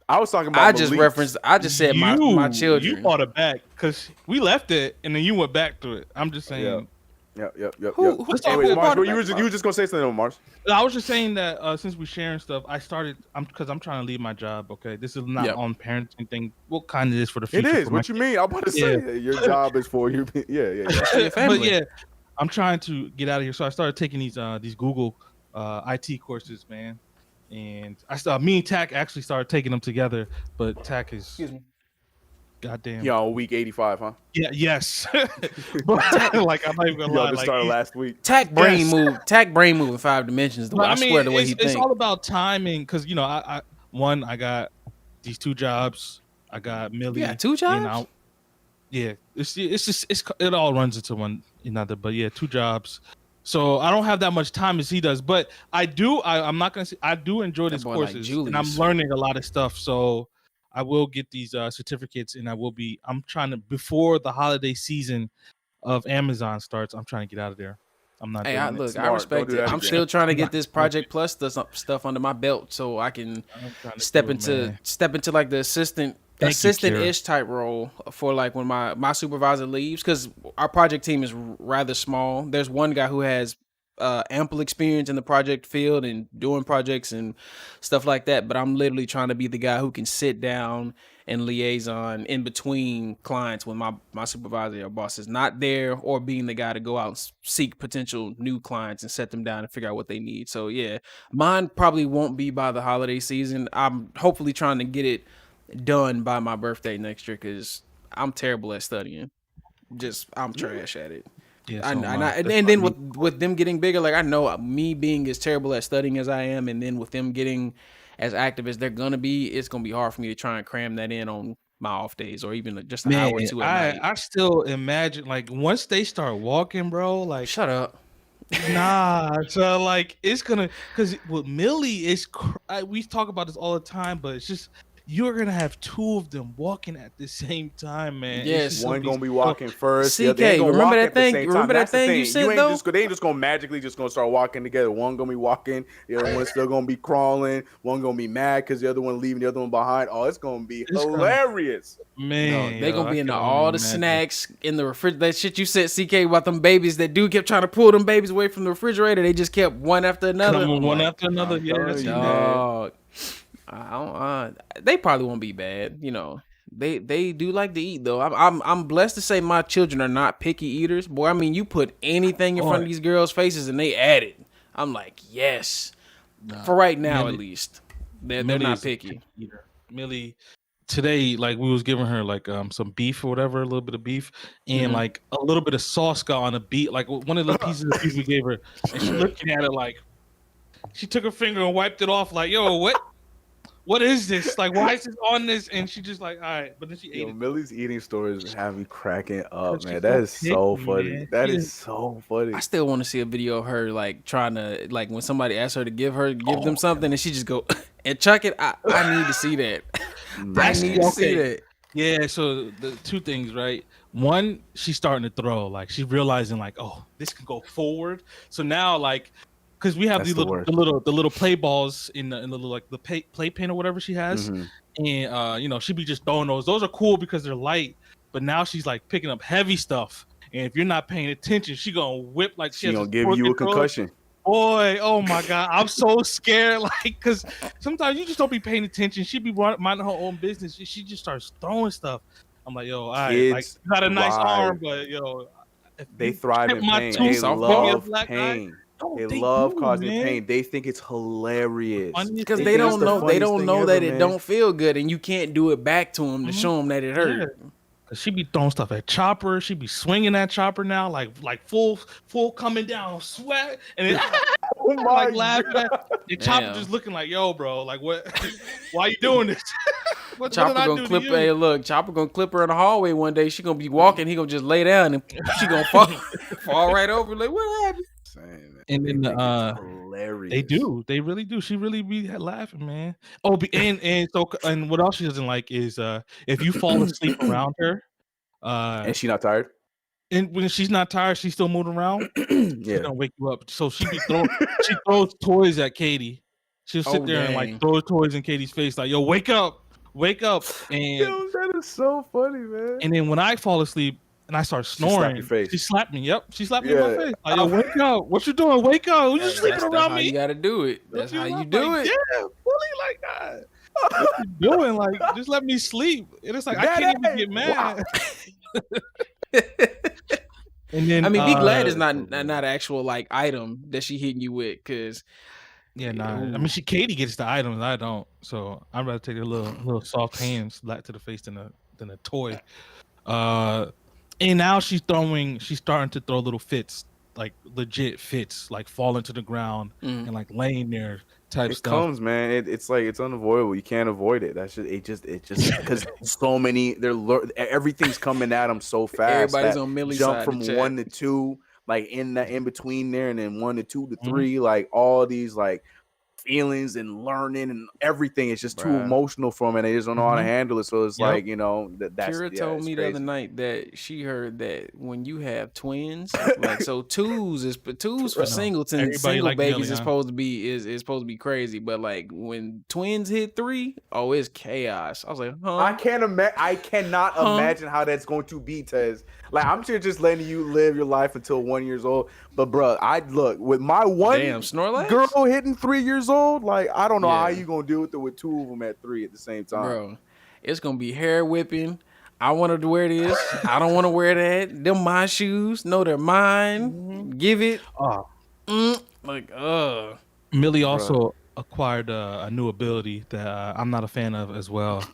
I was talking about I just Malik's. referenced. I just said my You children. brought it back because we left it and then you went back to it. I'm just saying. Yep. Who Anyways, who Mars, brought it you back? were just gonna say something, Mars. I was just saying that since we're sharing stuff, I started. Because I'm trying to leave my job. Okay, this is not on parenting thing. What kind of is for the future? It is. What you mean? I'm about to say your job is for you. Yeah. Your family. But yeah, I'm trying to get out of here. So I started taking these Google IT courses, man. And me and Tack actually started taking them together. But Tack is, goddamn. Yeah, on week 85, huh? Yeah. Yes. But, like I'm not even gonna lie. Just started last week. Tack brain move in 5 dimensions. I swear the way he it's thinks. all about timing. Because I got these 2 jobs. I got Millie. You got 2 jobs? Yeah, it all runs into one another. But yeah, 2 jobs. So I don't have that much time as he does, but I do. I'm not gonna say I do enjoy these courses, and I'm learning a lot of stuff. So I will get these certificates, and I'm trying to, before the holiday season of Amazon starts, I'm trying to get out of there. I'm not. Hey, doing look, it. I respect it. I'm still trying to get this Project it. Plus stuff under my belt so I can step into like the assistant-ish type role for like when my supervisor leaves, because our project team is rather small. There's one guy who has ample experience in the project field and doing projects and stuff like that, but I'm literally trying to be the guy who can sit down and liaison in between clients when my supervisor or boss is not there, or being the guy to go out and seek potential new clients and set them down and figure out what they need. So yeah, mine probably won't be by the holiday season. I'm hopefully trying to get it done by my birthday next year, because I'm terrible at studying. I'm trash at it. Yeah, and then with them getting bigger, like I know me being as terrible at studying as I am, and then with them getting as active as they're gonna be, it's gonna be hard for me to try and cram that in on my off days, or even just an hour or 2 at night. I still imagine, like, once they start walking, bro, like, shut up. Nah, so like it's gonna, because with Millie is we talk about this all the time, but it's just you're gonna have 2 of them walking at the same time, man. Yes, one gonna be walking first. CK, remember that thing? Remember that thing you said though? They ain't just gonna magically start walking together. One gonna be walking, the other one's still gonna be crawling. One gonna be mad because the other one leaving the other one behind. Oh, it's gonna be hilarious, man. They gonna be into all the snacks in the refrigerator. That shit you said, CK, about them babies. That dude kept trying to pull them babies away from the refrigerator. They just kept one after another. After another. Yeah, they probably won't be bad. They do like to eat though. I'm blessed to say my children are not picky eaters. Boy, I mean, you put anything in front of these girls' faces and they add it. I'm like, yes. For right now, at least, they're not picky. Millie, today, like, we was giving her like some beef or whatever, a little bit of beef, and like a little bit of sauce got on the beef, like one of the pieces of beef we gave her, and she looking at it like, she took her finger and wiped it off, like, yo, what is this? Like, why is this on this? And she just like, all right. But then she ate it. Millie's eating stories have me cracking up, man. That is so funny. Man. That is so funny. I still want to see a video of her like trying to, like, when somebody asks her to give them something and she just go and chuck it. I need to see that. I need to see that. Yeah. So the 2 things, right? One, she's starting to throw. Like, she's realizing like, oh, this can go forward. So now, like, because we have these the little play balls in the little, like, the playpen or whatever she has, and she be just throwing those. Those are cool because they're light, but now she's like picking up heavy stuff, and if you're not paying attention, she gonna whip like she gonna give you a concussion. Boy, oh my god, I'm so scared. Like, because sometimes you just don't be paying attention. She be minding her own business. She just starts throwing stuff. I'm like, yo, all right, like, you got a nice arm, but yo, they thrive in pain. They love pain. They love causing pain. They think it's hilarious because they don't know that it don't feel good, and you can't do it back to them to show them that it hurt. Yeah. She be throwing stuff at Chopper. She be swinging at Chopper now, like full coming down, sweat, and then like laughing at. And Chopper just looking like, yo, bro, like, what? Why you doing this? What Chopper did I gonna do to clip. you? Hey, look, Chopper gonna clip her in the hallway one day. She gonna be walking. He gonna just lay down and she gonna fall right over. Like, what happened? Same, man. And They then think it's hilarious. they do. They really do. She really be laughing, man. Oh, and what else she doesn't like is if you fall asleep around her, And she not tired? and when she's not tired, she's still moving around. She's Yeah. gonna wake you up. So she throws toys at Katie. She'll sit Oh, there and like dang. throw toys in Katie's face, like, "Yo, wake up!" And Yo, that is so funny, man. and then when I fall asleep and I start She slapped snoring, your face. she slapped me. Yep, she slapped me in Yeah. my face. Like, "Yo, wake up! What you doing? Wake up! You sleeping That's around how me?" you gotta do it. Don't That's how you laugh do like, it. Yeah, bully like that. What you doing? Like, just let me sleep. And it's like I can't even get mad. And then I mean, be glad it's so not funny. not actual like item that she hitting you with, cause yeah, nah. I mean, Katie gets the items, I don't. So I'd rather take a little soft hand slap to the face than a toy. And now she's starting to throw little fits, like legit fits, like falling to the ground and like laying there type It stuff. comes, man. It's like it's unavoidable. You can't avoid it. That's just because so many everything's coming at them so fast. Everybody's that on Millie's jump side from of the chat. 1 to 2, like in between there, and then 1 to 2 to Mhm. 3, like all these like feelings and learning and everything. It's just too Bruh. emotional for them, and they just don't know how to Mhm. handle it. So it's Yep. like, you know, that's Kira told it's me the other crazy. night that she heard that when you have twins, like so twos for singletons, Everybody single like babies Millie, is huh? supposed to be is supposed to be crazy, but like when twins hit 3, oh, it's chaos. I was like, huh? I cannot imagine how that's going to be, Tez. Like, I'm sure just letting you live your life until 1 year old. But bro, I look with my one Snorlax girl hitting 3 years old. Like, I don't know how Yeah. you gonna deal with it with 2 of them at 3 at the same time. Bro, it's gonna be hair whipping. I want to wear this. I don't want to wear that. Them my shoes. No, they're mine. Give it. Millie also acquired a new ability that I'm not a fan of as well.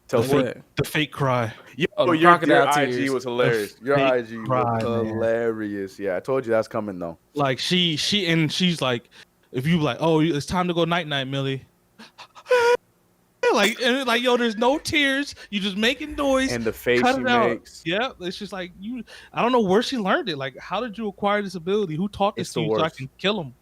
Tell What? me. The fake cry. Yo, the your crocodile IG tears. was hilarious. Your fake IG cry, was man. hilarious. Yeah, I told you that's coming though. Like she's like, if you like, oh, it's time to go night night, Millie. like yo, there's no tears. You just making noise. And the face cut she it out. makes. Yeah, it's just like you. I don't know where she learned it. Like, how did you acquire this ability? Who taught this It's to the you so I worst. can kill him?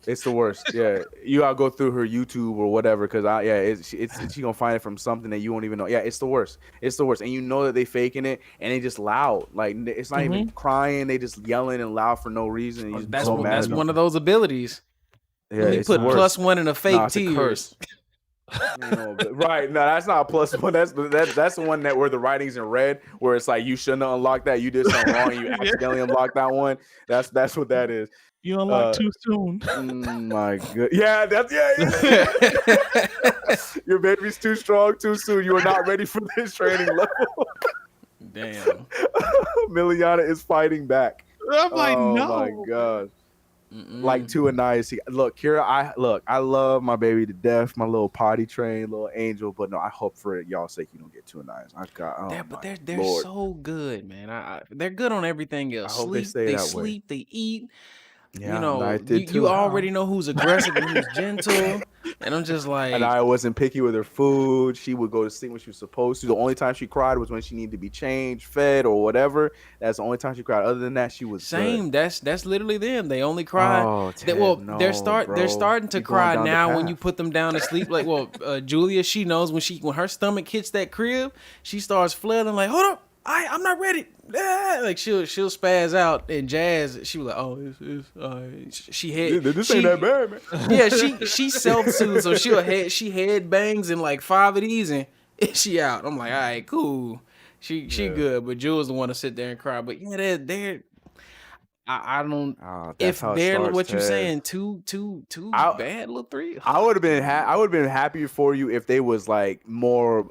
It's the worst. Yeah, you gotta go through her YouTube or whatever, because she gonna find it from something that you won't even know. Yeah, it's the worst. It's the worst, and you know that they faking it, and they just loud. Like, it's not even crying. They just yelling and loud for no reason. And you just That's so mad that's at them. one of those abilities. Yeah, Let me it's put the worst. +1 in a fake It's a tears. curse. Right? No, that's not a +1. That's the one that where the writing's in red, where it's like you shouldn't have unlocked that. You did something wrong. And you accidentally unlocked that one. That's what that is. You unlocked too soon. My god. Yeah, your baby's too strong too soon. You are not ready for this training level. Damn. Miliana is fighting back. I'm like, oh no. my god. Like to Anais. Look, Kira, I love my baby to death, my little potty train, little angel, but no, I hope for y'all's sake you don't get to Anais. But they're so good, man. They're good on everything else. I hope they stay that way. Sleep, they eat. Yeah, you know, I did too. you already know who's aggressive and who's gentle. And I'm just like, and I wasn't picky with her food. She would go to sleep when she was supposed to. The only time she cried was when she needed to be changed, fed, or whatever. That's the only time she cried. Other than that, she was same. good. That's literally them. They only cry. Oh, Ted, they're starting to cry now when you put them down to sleep. Like, Julia, she knows when her stomach hits that crib, she starts flailing like, hold up. I'm not ready. Like she'll spaz out, and Jazz, she was like, "Oh, she head. This ain't that bad, man." Yeah, she self-soothes, so she head bangs in like 5 of these, and she out. I'm like, all right, cool. She good, but Jewel's the one to sit there and cry. But yeah, they're I don't. If they're what you're saying, too bad, little 3. I would have been happier for you if they was like more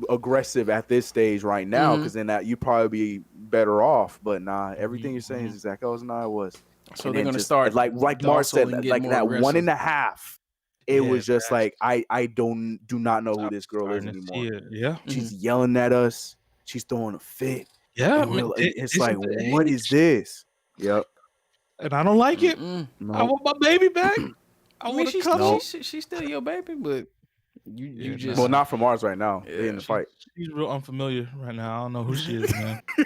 aggressive at this stage right now, because then that you'd probably be better off. But nah, everything you're saying is exactly as I was. So they're gonna start like Mark said, like that aggressive. 1.5. It was just like I do not know who this girl is anymore. Yeah, she's yelling at us. She's throwing a fit. Yeah, it's like, what is this? Yep. And I don't like it. Nope. I want my baby back. I mean, she's still your baby, but You Yeah, just Well, not from ours right now. They in Yeah. the fight. She's real unfamiliar right now. I don't know who she is, man. I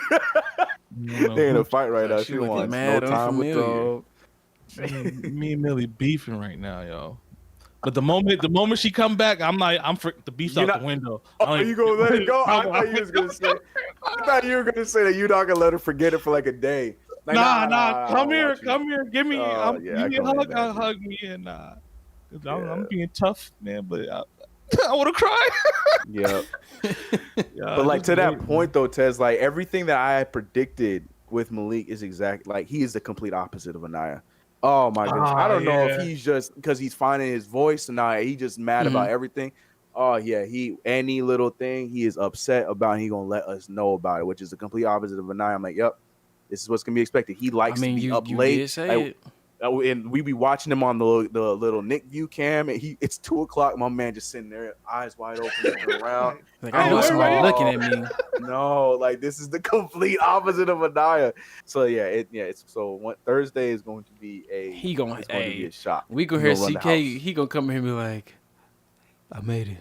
don't know They in who a fight right like now. she She looking wants mad no time with unfamiliar. me and Millie beefing right now, yo. But the moment she come back, I'm like, the beef's You're out not- the window. Oh, you gonna let it go? I thought you was gonna say. I thought you were gonna say that you're not gonna let her forget it for like a day. Like, Nah. I Come don't here, want you. come here. Give me, Oh, yeah, give I me can a only hug. imagine. Hug me, and Yeah. I'm being tough, man. But I want to cry. Yeah. Yeah, But like just to that wait, point though, Tez, like everything that I had predicted with Malik is exact. Like he is the complete opposite of Anaya. Oh my goodness. I don't know if yeah. he's just because he's finding his voice and now he just mad about everything. Oh yeah, any little thing he is upset about, he gonna let us know about it, which is the complete opposite of Anaya. I'm like, yep, this is what's gonna be expected. He likes to be up you late. did say it. And we be watching him on the little Nick view cam, and it's 2:00. My man just sitting there, eyes wide open, looking around. Like I know somebody looking at me. No, like this is the complete opposite of Anaya. So it's Thursday is going to be a shock. We gonna hear CK. He gonna come here and be like, I made it.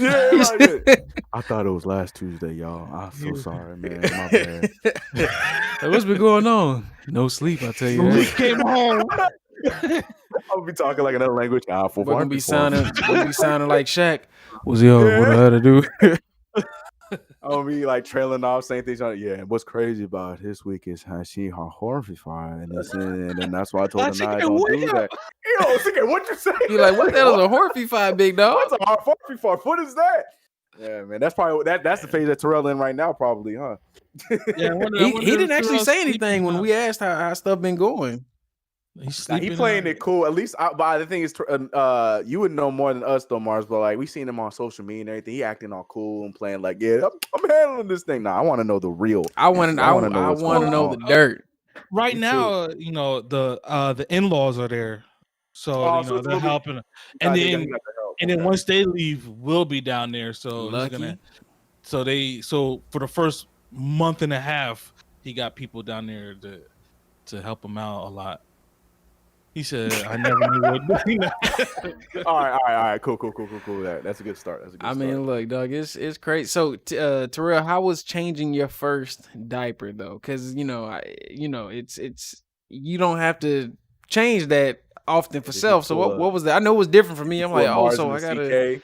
Yeah, like I thought it was last Tuesday, y'all. I'm so sorry, man. My bad. Like, what's been going on? No sleep, I tell you. Malik came home. I'll be talking like another language. We're gonna be sounding like Shaq. What's what I had to do? I'm gonna be like trailing off, saying things on. Yeah, what's crazy about this week is how she horrified, and that's why I told her I don't do that. Yo, CK, what you say? You like what the hell is a horrified big dog? What's a horrified? What is that? Yeah, man, that's probably that's the phase that Terrell in right now, probably, huh? Yeah, he didn't actually say anything when we asked how stuff been going. He playing it cool. At least, but the thing is, you would know more than us though, Mars. But like we seen him on social media and everything. He acting all cool and playing like, yeah, I'm handling this thing. Nah, I want to know the real. I want to know the dirt. Right now, the in-laws are there, so they're helping. And then once they leave, we'll be down there. So Lucky. So for the first month and a half, he got people down there to help him out a lot. He said, "I never knew what." All right, cool. That's a good start. I mean, look, dog, it's crazy. So, Terrell, how was changing your first diaper though? Because it's you don't have to change that often for self. So what was that? I know it was different for me. I'm like, oh, so I gotta.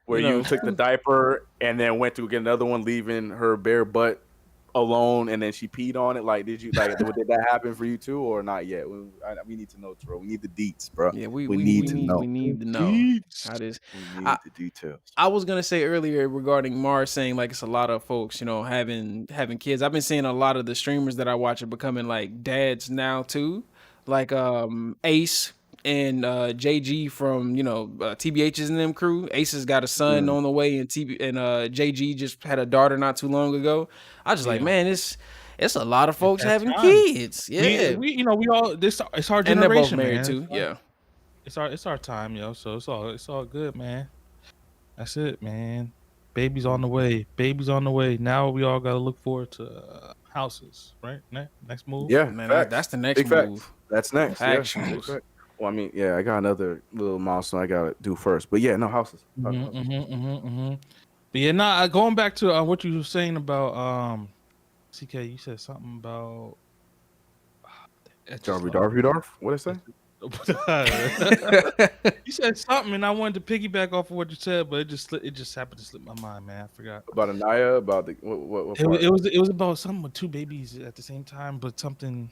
Where you took the diaper and then went to get another one, leaving her bare butt alone, and then she peed on it. Like, did that happen for you too, or not yet? We need to know, Terrell. We need the deets, bro. Yeah, we need to know. We need to know how this. We need the details. I was gonna say earlier regarding Mars saying like it's a lot of folks, having kids. I've been seeing a lot of the streamers that I watch are becoming like dads now too, like Ace and JG from TBH's and them crew. Ace has got a son on the way, and JG just had a daughter not too long ago. I just like, man, it's a lot of folks having kids. Yeah, we all it's our generation, and they're both married man. too. Yeah, it's our time, yo. So it's all good, man. That's it, man. Baby's on the way. Now we all gotta look forward to houses, right? Next move. Yeah, man, that's the next move. That's next. Actually. Yeah. Well, I mean, yeah, I got another little milestone I gotta do first, but yeah, no houses. But yeah, going back to what you were saying about CK, you said something about Darf. What did I say? You said something, and I wanted to piggyback off of what you said, but it just happened to slip my mind, man. I forgot about Anaya. About the what it was about something with two babies at the same time, but something.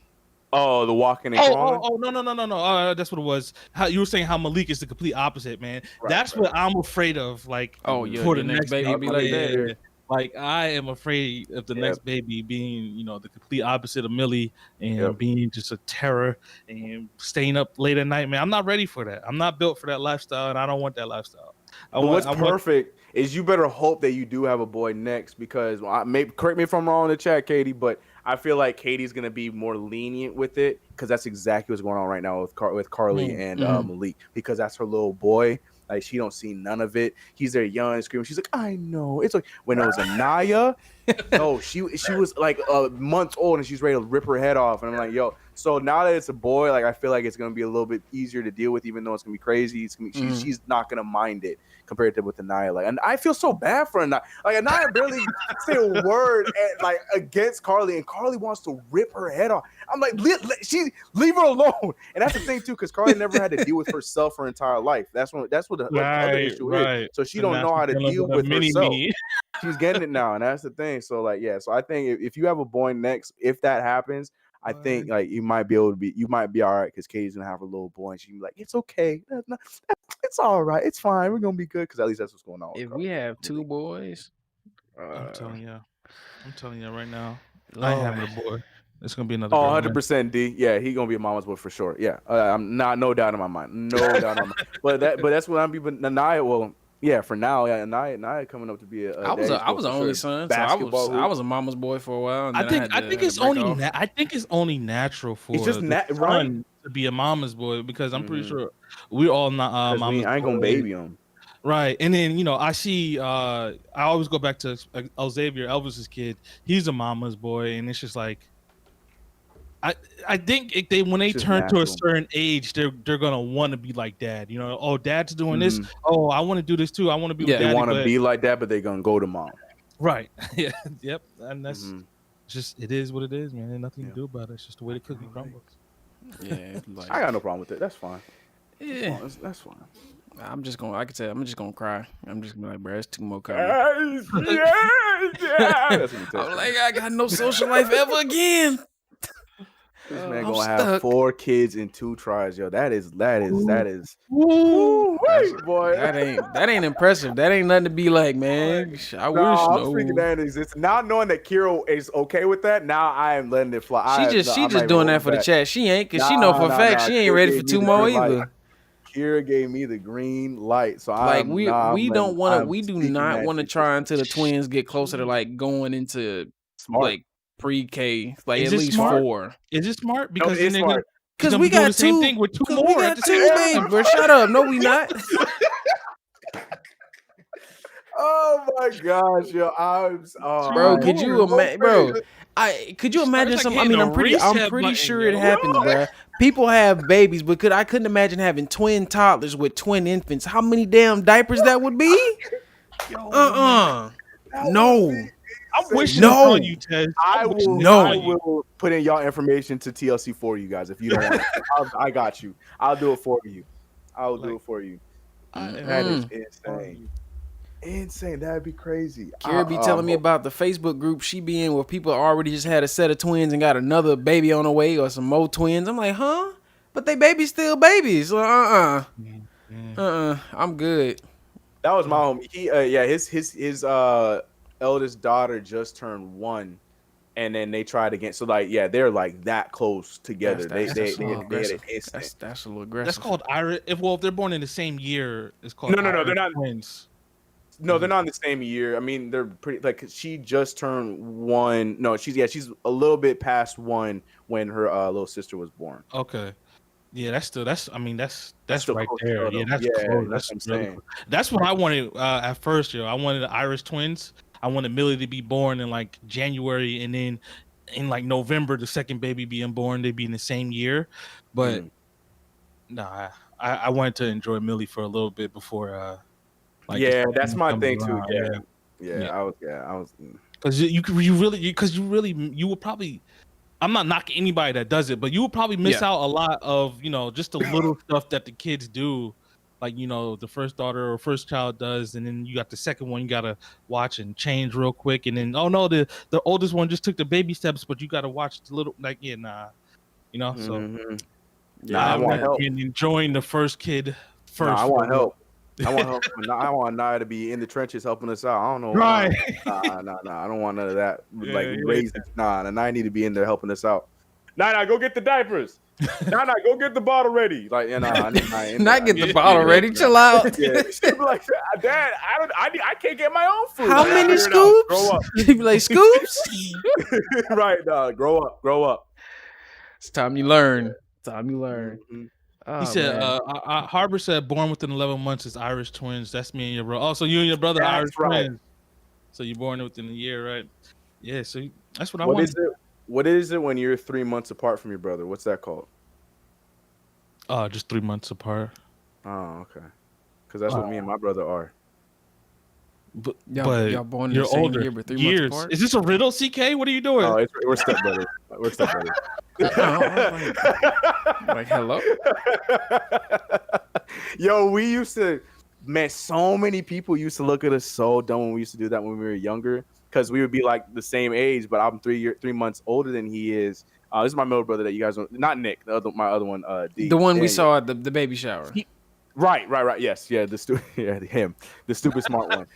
Oh, the walking and crawling. Oh, no. That's what it was. How you were saying how Malik is the complete opposite, man. That's what I'm afraid of. Like, for the next baby be like that. Like, I am afraid of the next baby being, the complete opposite of Millie and being just a terror and staying up late at night, man. I'm not ready for that. I'm not built for that lifestyle, and I don't want that lifestyle. What's perfect is you better hope that you do have a boy next, because correct me if I'm wrong in the chat, Katie, but I feel like Katie's gonna be more lenient with it, because that's exactly what's going on right now with Carly and Malik, because that's her little boy. Like, she don't see none of it. He's there young and screaming. She's like, I know. It's like when it was Anaya. No, she was like months old and she's ready to rip her head off. And I'm like, yo, So now that it's a boy, like I feel like it's gonna be a little bit easier to deal with, even though it's gonna be crazy. It's gonna be, she's not gonna mind it compared to with Anaya. Like, and I feel so bad for Anaya. Like Anaya barely say a word like against Carly, and Carly wants to rip her head off. I'm like, leave her alone. And that's the thing too, because Carly never had to deal with herself her entire life. That's what the other issue is. So she don't know how to deal with herself. She's getting it now, and that's the thing. So like, yeah. So I think if you have a boy next, if that happens, I think like you might be all right because Katie's gonna have a little boy, and she's like, it's okay, it's all right, it's fine, we're gonna be good because at least that's what's going on. If we have 2 boys, I'm telling you right now, I ain't having a boy. It's gonna be another. 100% D. Yeah, he gonna be a mama's boy for sure. Yeah, I'm no doubt in my mind, no doubt in my mind. But that's what I'm be. But Naya, well, yeah, for now, yeah, Naya coming up to be a. I was an only son, so I was a mama's boy for a while. And I think it's only natural for it's just son to be a mama's boy because I'm pretty sure we all not mama's I ain't gonna baby him. Right, and then I see. I always go back to Xavier, Elvis's kid. He's a mama's boy, and it's just like. I think when they turn to a certain age, they're gonna want to be like dad. Oh, dad's doing this. Oh, I want to do this too. I want to be. Yeah, they want to be like that, but they're gonna go to mom. Right. Yeah. Yep. And that's just it is what it is, man. There's nothing to do about it. It's just the way the cookie crumbles. Yeah. I got no problem with it. That's fine. Yeah, that's fine. I'm just gonna cry. I'm just gonna be like, bro, it's 2 more coming. I'm like, I got no social life ever again. This man gonna have 4 kids in 2 tries, yo. That is. Woo, boy. That ain't impressive. That ain't nothing to be like, man. I wish. I'm freaking that exists. Now knowing that Kira is okay with that, now I am letting it fly. She just doing that for the chat. She ain't, cause she know for a fact she ain't ready for 2 more either. Kira gave me the green light, so we do not want to try until the twins get closer to like going into like pre-K, like at least smart? 4. Is it smart? Because because we got 2 same thing with 2 more. We got 2 babies, bro. Shut up. No, we not. Oh my gosh, yo! Bro, could you imagine, bro? Could you imagine something? I mean, I'm pretty sure it happens, bro. People have babies, but I couldn't imagine having twin toddlers with twin infants. How many damn diapers that would be? No. I'm wishing on you, Ted. I will put in y'all information to TLC for you guys if you don't want it. I got you. I'll do it for you. Do it for you. That is insane. Insane. That'd be crazy. Kira be telling me about the Facebook group she be in where people already just had a set of twins and got another baby on the way or some more twins. I'm like, huh? But they babies still babies. I'm good. That was my homie. His eldest daughter just turned 1, and then they tried again. So like, yeah, they're like that close together. That's a little aggressive. That's called Iris. If they're born in the same year, it's called. No, they're not twins. No, they're not in the same year. I mean, they're pretty like she just turned 1. No, she's a little bit past 1 when her little sister was born. Okay. Yeah, that's right close there. Yeah, that's close. That's what I'm saying. Cool. That's what I wanted at first, yo. I wanted the Irish twins. I wanted Millie to be born in like January, and then in like November, the second baby being born, they'd be in the same year. But I wanted to enjoy Millie for a little bit before. That's my thing too. Yeah. I was. Because you will probably. I'm not knocking anybody that does it, but you will probably miss out a lot of just the little stuff that the kids do, like the first daughter or first child does, and then you got the second one you gotta watch and change real quick, and then the oldest one just took the baby steps, but you gotta watch the little so. I want help. And enjoing the first kid first. I want help. I want help. I want Naya to be in the trenches helping us out. I don't know. Right. Nah. I don't want none of that. Raising. And Naya need to be in there helping us out. Naya, go get the diapers. Naya, go get the bottle ready. Like, I need Naya. Not get the bottle ready. Chill out. Yeah. She'd be like, Dad, I can't get my own food. How many scoops? Grow up. She'd be like, scoops? Right, dog. Grow up. It's time you learn. Mm-hmm. Oh, he said, Harbor said, born within 11 months is Irish twins. That's me and your brother. Oh, so you and your brother are Irish twins. So you're born within a year, right? Yeah, so that's what I wanted. What is it when you're 3 months apart from your brother? What's that called? Just 3 months apart. Oh, okay. Because that's what me and my brother are. Y'all born in you're the same older. year, but 3 Years. months apart. Is this a riddle, CK? What are you doing? Oh, we're stepbrothers. We're stepbrothers. Like, hello? Yo, we used to, man, so many people used to look at us so dumb when we used to do that when we were younger, because we would be like the same age, but I'm 3 months older than he is. This is my middle brother that you guys don't, not Nick, my other one, D. The one we Daniel. saw at the baby shower. Right. Yes, yeah, the stupid smart one.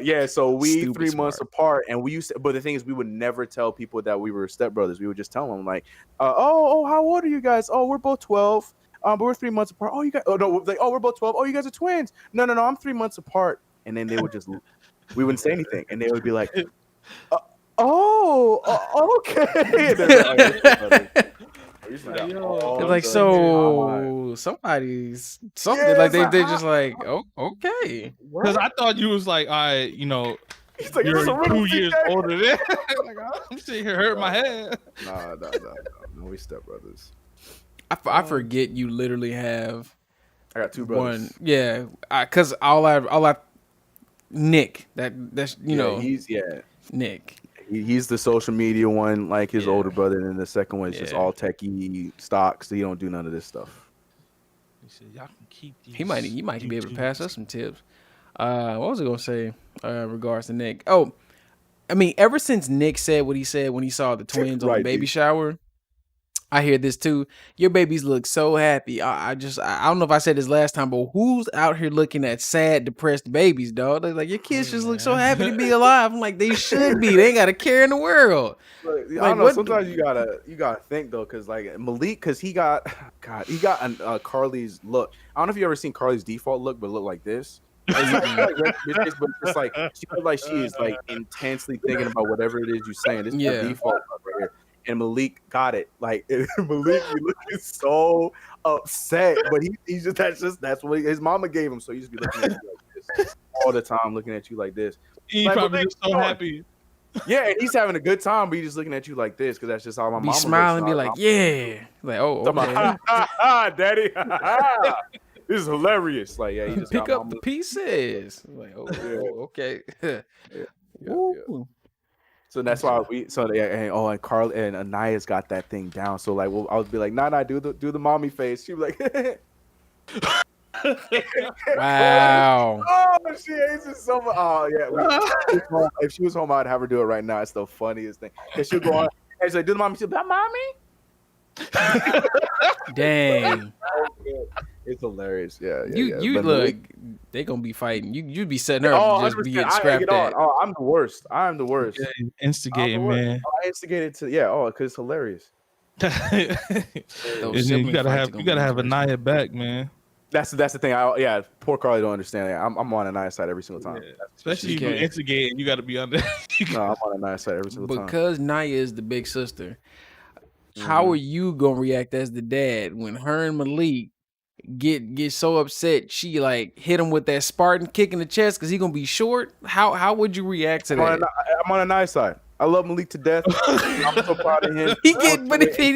Yeah. So we Stupid 3 months smart. apart, and we used to. But the thing is, we would never tell people that we were stepbrothers. We would just tell them like, "Oh, how old are you guys? Oh, we're both 12. But we're 3 months apart. Oh, you guys. Oh no, like, oh, we're both 12. Oh, you guys are twins. No, I'm 3 months apart." And then they would just, we wouldn't say anything, and they would be like, okay. Like, so somebody's something. Yeah, like it's they're like, just like, oh, okay. Because I thought you was like, He's like, you're "Is this a riddle, 2 years CK?" older than. Like, I'm sitting here hurting my head. No, we stepbrothers. I forget you literally have I got two brothers. one. Yeah, because all I Nick. That's you know he's Nick. he's the social media one, like his older brother, and then the second one is just all techie stocks. So you don't do none of this stuff. He said, "Y'all can keep these." He might be able to pass us some tips. What was I gonna say? Regards to Nick. Oh, I mean, ever since Nick said what he said when he saw the twins on the baby shower, I hear this too. Your babies look so happy. I don't know if I said this last time, but who's out here looking at sad, depressed babies, dog? They're like, your kids just look so happy to be alive. I'm like, they should be. They ain't got a care in the world. Like, I don't know. Sometimes you gotta think though, because like Malik, because he got Carly's look. I don't know if you ever seen Carly's default look, but look like this. But it's like she looks like she is like intensely thinking about whatever it is you're saying. This is the default look right here. And Malik got it. Like Malik, he looking so upset, but he's just that's what his mama gave him. So he just be looking at you like this all the time, looking at you like this. He's like, probably just so happy. Yeah, and he's having a good time, but he's just looking at you like this because that's just how my mama smiling, be like, yeah, like, oh, okay. Daddy, this is hilarious. Like, yeah, he just pick up the pieces. Like, oh, okay. Yeah. So that's why and Carl and Anaya's got that thing down. So like, I would be like, nah, do the mommy face. She'd be like, wow. Oh, she hates it so much. Oh yeah. If she was home, I'd have her do it right now. It's the funniest thing. Cause she'll go on and she's like, do the mommy. She'll be like, mommy. Dang. It's hilarious. Yeah. You look, they gonna be fighting. You'd be setting her up to just be getting scrapped at. Oh, I'm the worst. Yeah, instigating, man. I instigated to because it's hilarious. You gotta have Anaya back, man. That's the thing. Poor Carly don't understand that. I'm on Anaya's side every single time. Yeah. Especially if you instigate, you gotta be under. No, I'm on Anaya's side every single time. Because Naya is the big sister. How are you gonna react as the dad when her and Malik get so upset she like hit him with that Spartan kick in the chest because he gonna be short? How would you react to that? I'm on Anaya's side. I love Malik to death. I'm so proud of him. What if he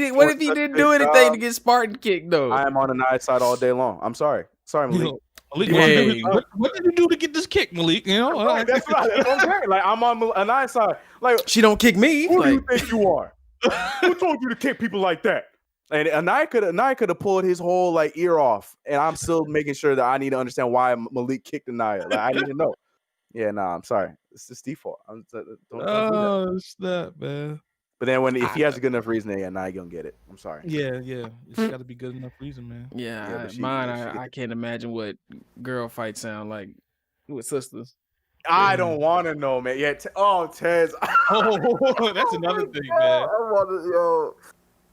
didn't do anything to get Spartan kicked though? I am on Anaya's side all day long. I'm sorry, Malik. Malik, what did you do to get this kick, Malik? You know, that's what I'm saying. Like I'm on Anaya's side. Like she don't kick me. Who do you think you are? Who told you to kick people like that? And Anaya could have pulled his whole like ear off, and I'm still making sure that I need to understand why Malik kicked Anaya. Like I need to know. Yeah, I'm sorry. It's just default. Don't do that. Snap, man. But then if he has a good enough reason, Anaya gonna get it. I'm sorry. Yeah. It's got to be good enough reason, man. Yeah, I can't imagine what girl fights sound like with sisters. I don't want to know, man. Yeah. Tez. That's another thing, man.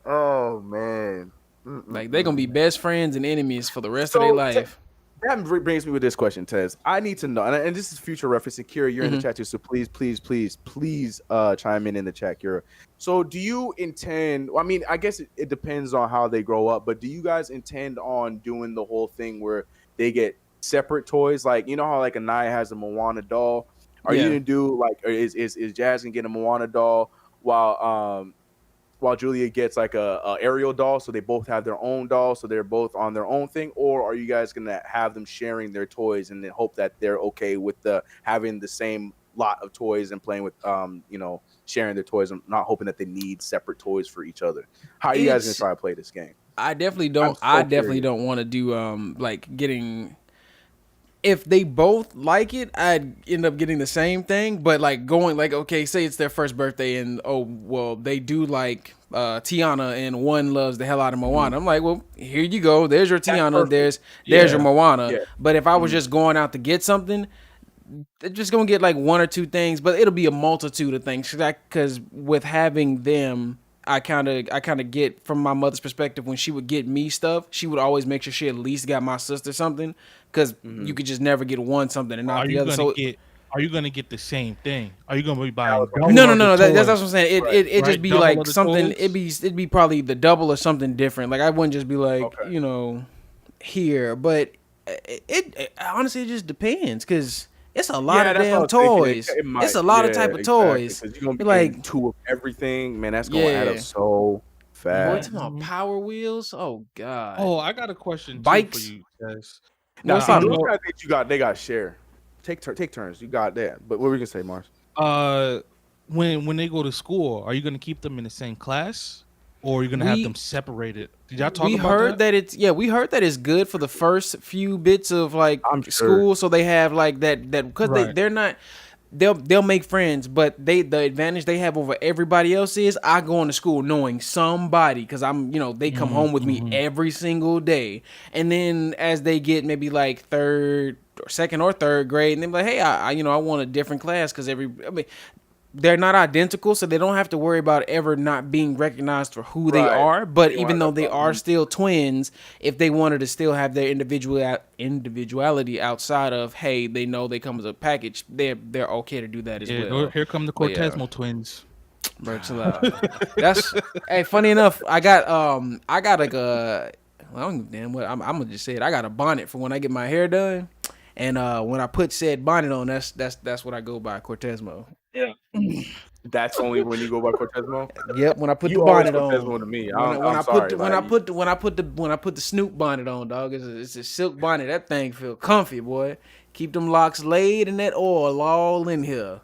Oh man. Like they're gonna be best friends and enemies for the rest of their life. That brings me with this question, Tez. I need to know, and this is future reference. Kira, you're in the chat too, so please chime in the chat, Kira. So do you intend? I mean, I guess it depends on how they grow up, but do you guys intend on doing the whole thing where they get separate toys? Like, you know how like Anaya has a Moana doll? Are you gonna do like, or is Jazz gonna get a Moana doll while while Julia gets like a Ariel doll, so they both have their own doll, so they're both on their own thing, or are you guys gonna have them sharing their toys and then hope that they're okay with the having the same lot of toys and playing with sharing their toys and not hoping that they need separate toys for each other? How are you guys gonna try to play this game? I definitely I'm don't. so I definitely curious. don't want to do like getting. If they both like it, I'd end up getting the same thing. But like going like, okay, say it's their first birthday and they do like Tiana and one loves the hell out of Moana. I'm like, well, here you go. There's your That's Tiana. perfect. There's your Moana. Yeah. But if I was just going out to get something, they're just gonna get like one or two things, but it'll be a multitude of things. Because with having them, I kind of get from my mother's perspective. When she would get me stuff, she would always make sure she at least got my sister something, because you could just never get one something and not the other. So are you gonna get the same thing? Are you gonna be buying was double? no. That's toys? what I'm saying. It just be Double like of the something. toys? It'd be probably the double or something different. Like I wouldn't just be like Okay. here, but it honestly it just depends, because it's a lot Yeah, of that's what I damn was thinking. toys. It might, It's a lot of yeah, type of exactly. toys. Because you're gonna be Like, getting two of everything, man. That's gonna add up so boy, fast. talking about Power Wheels. Oh God. Oh, I got a question too for Bikes. you guys. Now, What's see, up? those kind of things they got share. Take turns. You got that. But what were we gonna say, Mars? When they go to school, are you gonna keep them in the same class, or are you gonna have them separated? Did y'all talk We about heard that? we heard that it's good for the first few bits of like I'm sure. school, so they have like that because Right. they're not. They'll make friends, but the advantage they have over everybody else is I go into school knowing somebody, because they come home with me every single day, and then as they get maybe like second or third grade, and they're like, hey, I want a different class, because they're not identical, so they don't have to worry about ever not being recognized for who they Right. are. But You even wanna though know they something? are still twins, if they wanted to still have their individuality outside of, hey, they know they come as a package, they're okay to do that as well. Here come the But yeah. Cortesmo twins. Bro, chill out. That's hey. Funny enough, I got like I don't give a damn what I'm gonna just say it. I got a bonnet for when I get my hair done, and when I put said bonnet on, that's what I go by, Cortesmo. Yeah. That's only when you go by Cortesmo. Yep, when I put You the always bonnet on. Cortesmo to me. When I'm I sorry. put the Snoop bonnet on, dog, it's a silk bonnet. That thing feel comfy, boy. Keep them locks laid and that oil all in here.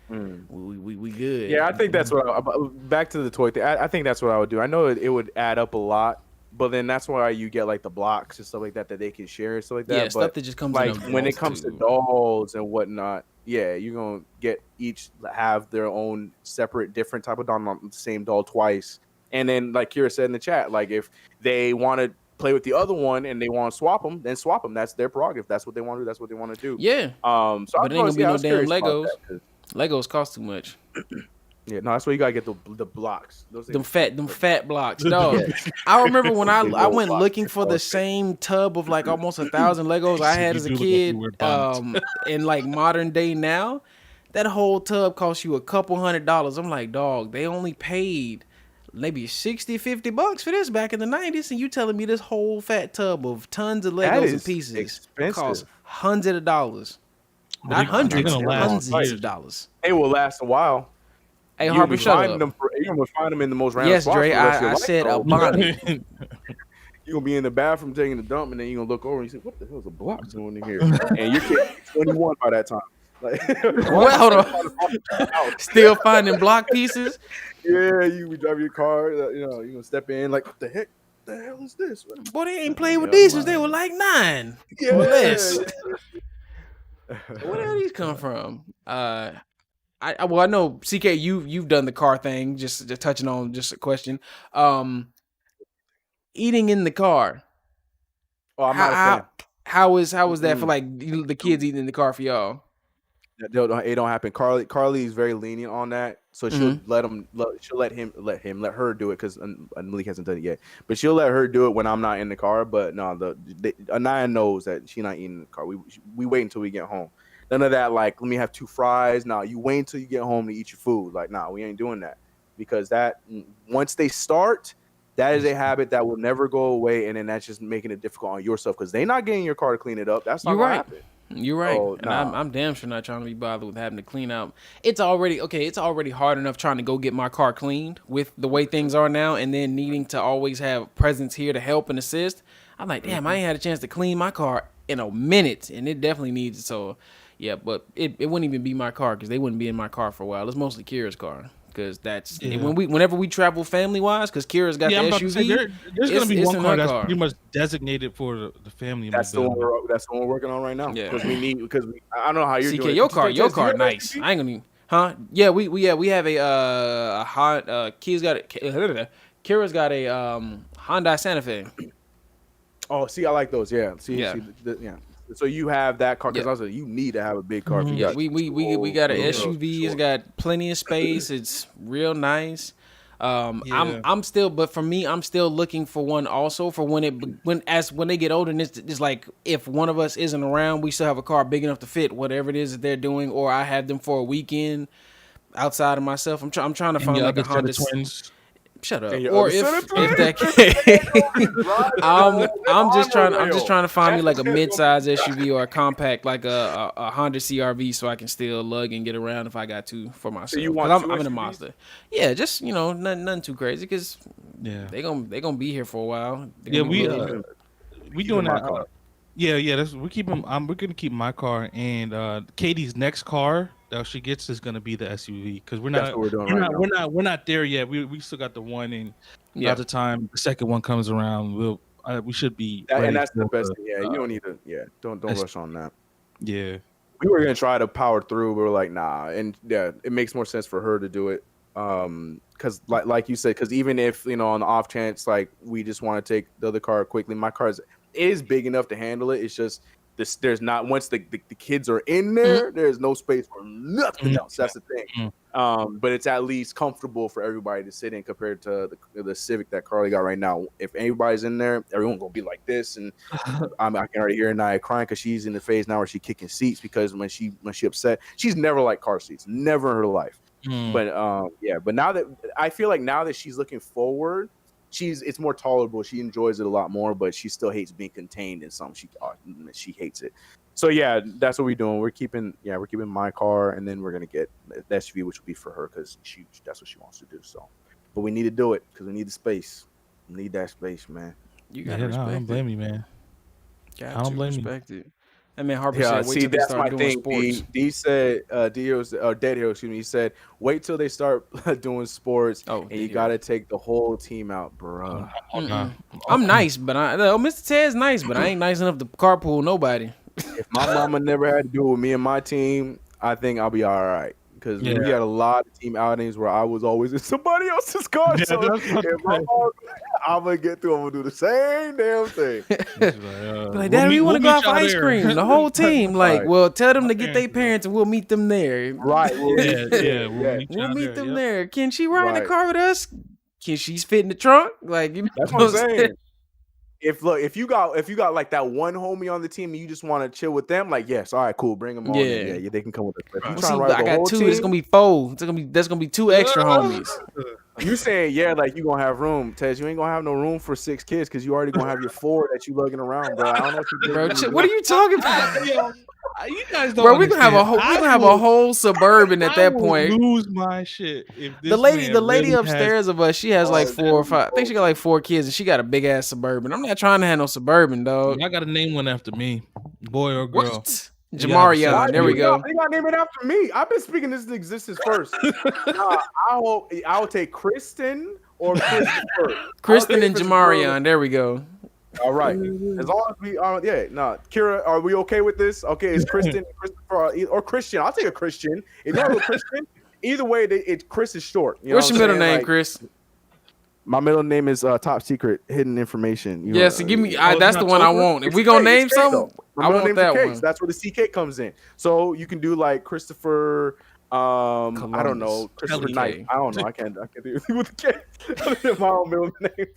We good. Yeah, I think that's back to the toy thing. I think that's what I would do. I know it would add up a lot, but then that's why you get like the blocks and stuff like that they can share and stuff like that. Yeah, but stuff that just comes like in a when it comes to dolls and whatnot, yeah, you're gonna get each have their own separate, different type of doll, not the same doll twice. And then, like Kira said in the chat, like if they want to play with the other one and they want to swap them, then swap them. That's their prerogative. That's what they want to do. That's what they want to do. Yeah. So but it ain't gonna be no damn Legos. That, Legos cost too much. yeah, no, that's why you gotta get the blocks. Them fat blocks, dog. I remember when I went blocks. looking for the same tub of like almost 1,000 Legos I had as a kid. In like modern day now, that whole tub cost you a couple $100s. I'm like, dog, they only paid maybe $60-$50 for this back in the 90s, and you telling me this whole fat tub of tons of Legos and pieces expensive. cost hundreds of dollars. Not hundreds of dollars. They will last a while. Hey, Harper, shut up. You're gonna find them in the most random yes, spots. Dre, I said a bonnet. You're gonna be in the bathroom taking a dump, and then you're gonna look over and you say, "What the hell is a block doing in here?" And you're 21 by that time. Like, well, hold on. Still finding block pieces. Yeah, you be driving your car. You're gonna step in like, "What the heck? The hell is this?" Boy, they ain't played with these since they were like 9 or less. Where the hell these come from? I know CK, you've done the car thing. Just touching on just a question. Eating in the car. Oh, I'm not a fan. How is that for like the kids eating in the car for y'all? It don't happen. Carly is very lenient on that, so she'll let her do it because Malik hasn't done it yet. But she'll let her do it when I'm not in the car. But no, Anaya knows that she's not eating in the car. We wait until we get home. None of that. Like, let me have 2 fries. No, you wait until you get home to eat your food. Like, nah, we ain't doing that, because that once they start, that is a habit that will never go away, and then that's just making it difficult on yourself because they're not getting your car to clean it up. That's not gonna happen. You're right, So and I'm damn sure not trying to be bothered with having to clean out. It's already okay. It's already hard enough trying to go get my car cleaned with the way things are now, and then needing to always have presence here to help and assist. I'm like, damn, I ain't had a chance to clean my car in a minute, and it definitely needs it. So, yeah, but it wouldn't even be my car because they wouldn't be in my car for a while. It's mostly Kira's car. Because that's whenever we travel family wise, because Kira's got the SUV. There's gonna be one car that's pretty much designated for the family. That's the one we're working on right now. Yeah, because I don't know how you're doing. Your car, nice. I ain't gonna, huh? Yeah, we have a Honda. Kira's got a Hyundai Santa Fe. Oh, see, I like those. Yeah, yeah. So you have that car because I was like, you need to have a big car. Yeah, we got an SUV. It's got plenty of space. It's real nice. I'm still, but for me, I'm still looking for one also for when they get older. And it's like if one of us isn't around, we still have a car big enough to fit whatever it is that they're doing, or I have them for a weekend outside of myself. I'm trying to find like a Honda Twins. Shut up. Or if that I'm just trying to find me like a mid-size SUV or a compact like a Honda CRV so I can still lug and get around if I got to for myself. So you want I'm in a Mazda. Yeah, just nothing too crazy because they gonna be here for a while. We doing that. We're gonna keep my car and Katie's next car that she gets is gonna be the SUV because we're not there yet. We still got the one, and by the time the second one comes around, we should be. And that's the best thing. Yeah, you don't need to. Yeah, don't rush on that. Yeah, we were gonna try to power through. We were like, nah, and it makes more sense for her to do it. Because like you said, because even if on the off chance like we just want to take the other car quickly, my car is big enough to handle it. It's just there's not once the kids are in there, there's no space for nothing else. That's the thing. But it's at least comfortable for everybody to sit in compared to the Civic that Carly got right now. If anybody's in there, everyone's gonna be like this, and I can already hear Naya crying because she's in the phase now where she's kicking seats because when she upset, she's never liked car seats, never in her life. But but now that I feel like now that she's looking forward, it's more tolerable. She enjoys it a lot more, but she still hates being contained in something. She hates it. So yeah, that's what we're doing. We're keeping my car, and then we're gonna get the SUV, which will be for her because that's what she wants to do. So, but we need to do it because we need the space. We need that space, man. You gotta respect I don't blame you, man. I don't blame respect it. I mean, Harper said, "Wait till they start doing sports." D said, Dead Hero, excuse me. He said, "Wait till they start doing sports, and you gotta take the whole team out, bro." I'm nice, but Mr. Ted's nice, but I ain't nice enough to carpool nobody. If my mama never had to do it with me and my team, I think I'll be all right. Because we had a lot of team outings where I was always in somebody else's car. So I'm going to get through. I'm going to do the same damn thing. Like, Dad, we want to go out for ice cream. The whole team. Like, well, tell them to get their parents and we'll meet them there. Right. We'll meet them there. Can she ride in the car with us? Can she fit in the trunk? Like, that's what I'm saying. If you got like that one homie on the team and you just want to chill with them, like yes, all right, cool, bring them on. Yeah, they can come with us. I got two. It's gonna be four. That's gonna be two extra homies. You saying like you gonna have room, Tez? You ain't gonna have no room for 6 kids because you already gonna have your 4 that you lugging around, bro. I don't know what you what are you talking about? You guys don't. Bro, we're gonna have a whole suburban at that point. Lose my shit. If the lady upstairs of us, she has like 4 or 5. I think she got like 4 kids, and she got a big ass suburban. I'm not trying to have no suburban, dog. I got to name one after me, boy or girl. What? Jamarion, there we go. You got to name it after me. I've been speaking this into existence first. I'll take Kristen or Christopher. Kristen and Jamarion, there we go. All right. As long as we are, Kira, are we okay with this? Okay, it's Kristen, Christopher, or Christian. I'll take a Christian. If you have a Christian, either way, Chris is short. What's your middle name, Chris? My middle name is top secret, hidden information. So give me. That's the one I want. If we gonna name something, I want that one. That's where the CK comes in. So you can do like Christopher. I don't know, Christopher Knight. I don't know. I can't do it with the K. My own middle name.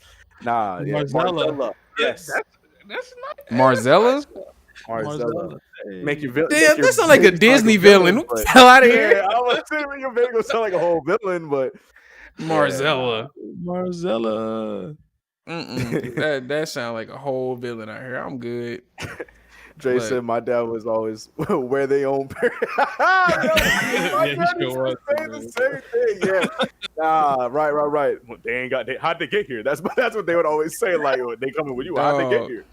Nah, Marzella. Yes, that's not Marzella. Make your villain. Damn, that sounds like a Disney villain. What the hell out of here? I was saying your villain gonna sound like a whole villain, but Marzella. Marzella. That sounds like a whole villain out here. I'm good. Dre said my dad was always where they own parents. My he dad sure used was, to say the same thing. Yeah. Nah, right. Well, they ain't got. How'd they get here? That's what they would always say. Like they coming with you. How'd they get Dog. here?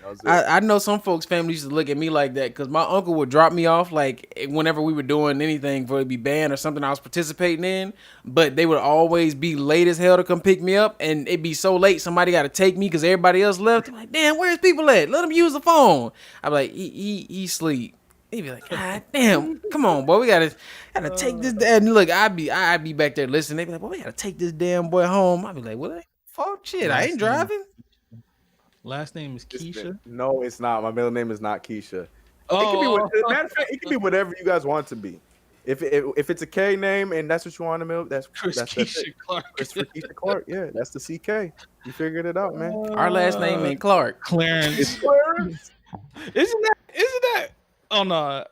That was it. I know some folks' families used to look at me like that because my uncle would drop me off like whenever we were doing anything for it to be band or something I was participating in, but they would always be late as hell to come pick me up, and it'd be so late somebody got to take me because everybody else left. I'm like, damn, where's people at? Let them use the phone. I'm like, he sleep. He'd be like, God damn, come on, boy, we gotta take this. And look, I'd be back there listening. They'd be like, boy, we gotta take this damn boy home. I'd be like, what? Fuck shit, I ain't driving. Last name is Keisha. No, it's not. My middle name is not Keisha. Oh, Matter of fact, it can be whatever you guys want it to be. If it's a K name and that's what you want to mill, that's Keisha Clark. Christopher Keisha Clark. Yeah, that's the CK. You figured it out, man. Our last name ain't Clark. Clarence. Clarence. Isn't that? Oh no,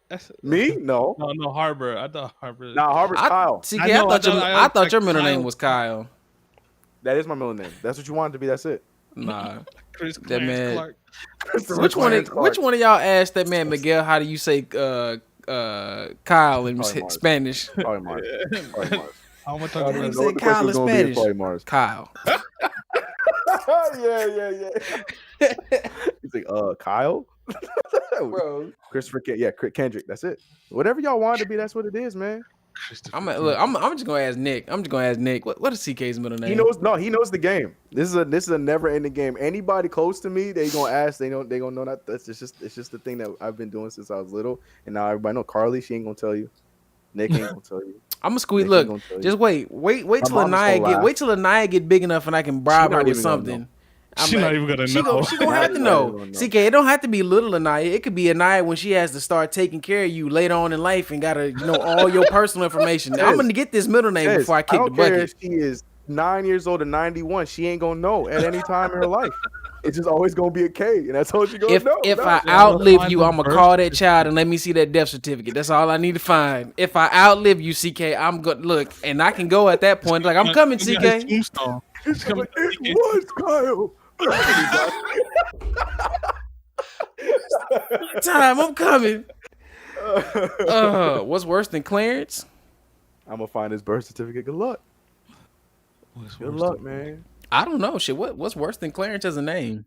that's Me? No. No, Harbor. I thought Harbor. Nah, Harbor's Kyle. CK, I I thought your middle Kyle. name was Kyle. That is my middle name. That's what you want it to be. That's it. Nah. Chris That Clarence man- Clark. Which one of y'all asked that man Miguel how do you say Kyle in Probably Mars. Spanish? Probably Mars. Probably Mars. How much How do you time? say Kyle in Spanish? Probably Mars. Kyle. yeah. He's like, Kyle? Bro. Christopher Kendrick. That's it. Whatever y'all want it to be, that's what it is, man. I'm just gonna ask Nick. What is CK's middle name? He knows the game. This is a never ending game. Anybody close to me, they gonna ask. They gonna know that. It's just the thing that I've been doing since I was little, and now everybody know. Carly, she ain't gonna tell you. Nick ain't gonna tell you. I'm gonna squeeze. Nick ain't Look, gonna tell you. just wait till mom's gonna laugh. wait till Anaya get big enough and I can bribe She her not with even gonna something. know. She's not even gonna know. She gonna have to know. CK, it don't have to be little Anaya. It could be Anaya when she has to start taking care of you later on in life and gotta know all your personal information. I'm gonna get this middle name before I kick the don't care bucket. if she is 9 years old or 91. She ain't gonna know at any time in her life. It's just always gonna be a K, and that's all she gonna know. If No. I outlive you, I'm gonna call that child and let me see that death certificate. That's all I need to find. If I outlive you, CK, I'm good. Look, and I can go at that point. Like I'm coming, You got his CK. tombstone. It's like, it was Kyle. Time, I'm coming. What's worse than Clarence? I'm gonna find his birth certificate. Good luck. Good luck, man. I don't know. Shit, what's worse than Clarence as a name?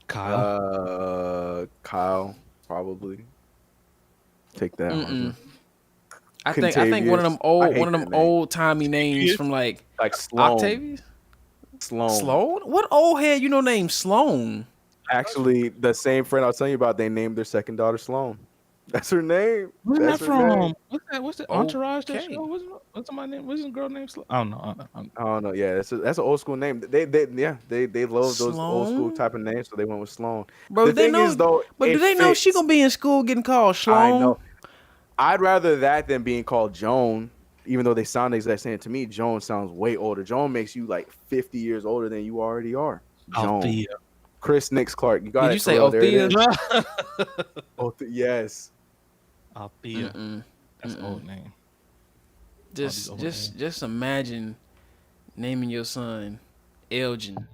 Kyle. Kyle, probably. Take that one. I think one of them old timey names from like Sloan. Octavius. Sloan. Sloan? What old head you know named Sloan? Actually, the same friend I was telling you about, they named their second daughter Sloan. That's her name. Where's That's that her from? name. What's that? Entourage? That Okay. show? What's my name? What's the girl name? I don't know. I don't know. Yeah, that's an old school name. They love those old school Sloan? type of names, so they went with Sloan. Bro, The they thing know, is, though, but do it they know she fits. gonna be in school getting called Sloan? I know. I'd rather that than being called Joan, even though they sound the exact same to me. Joan sounds way older. Joan makes you like 50 years older than you already are. Joan. Althea. Chris Nix Clark. You got Did it. you say Terrell. There it Althea? is. Yes. Althea. That's an old name. Just imagine naming your son Elgin.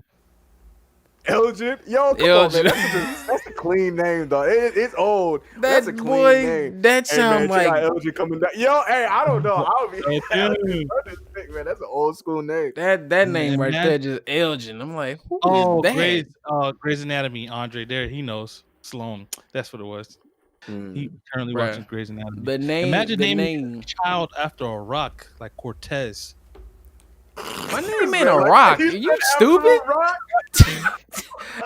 Elgin? Yo, come Elgin. on, man. That's a clean name, though. It's old. That's a clean boy, name. that Hey, sound man, check out like Elgin coming down. Yo, hey, I don't know. I would be Elgin. man. That's an old school name. that name right there, just Elgin. I'm like, who is that? Grey's Anatomy. Andre, there he knows Sloan. That's what it was. He currently Bruh. watches Grey's Anatomy. The name. Imagine the naming name. a child after a rock like Cortez. My name ain't a rock. Are you stupid?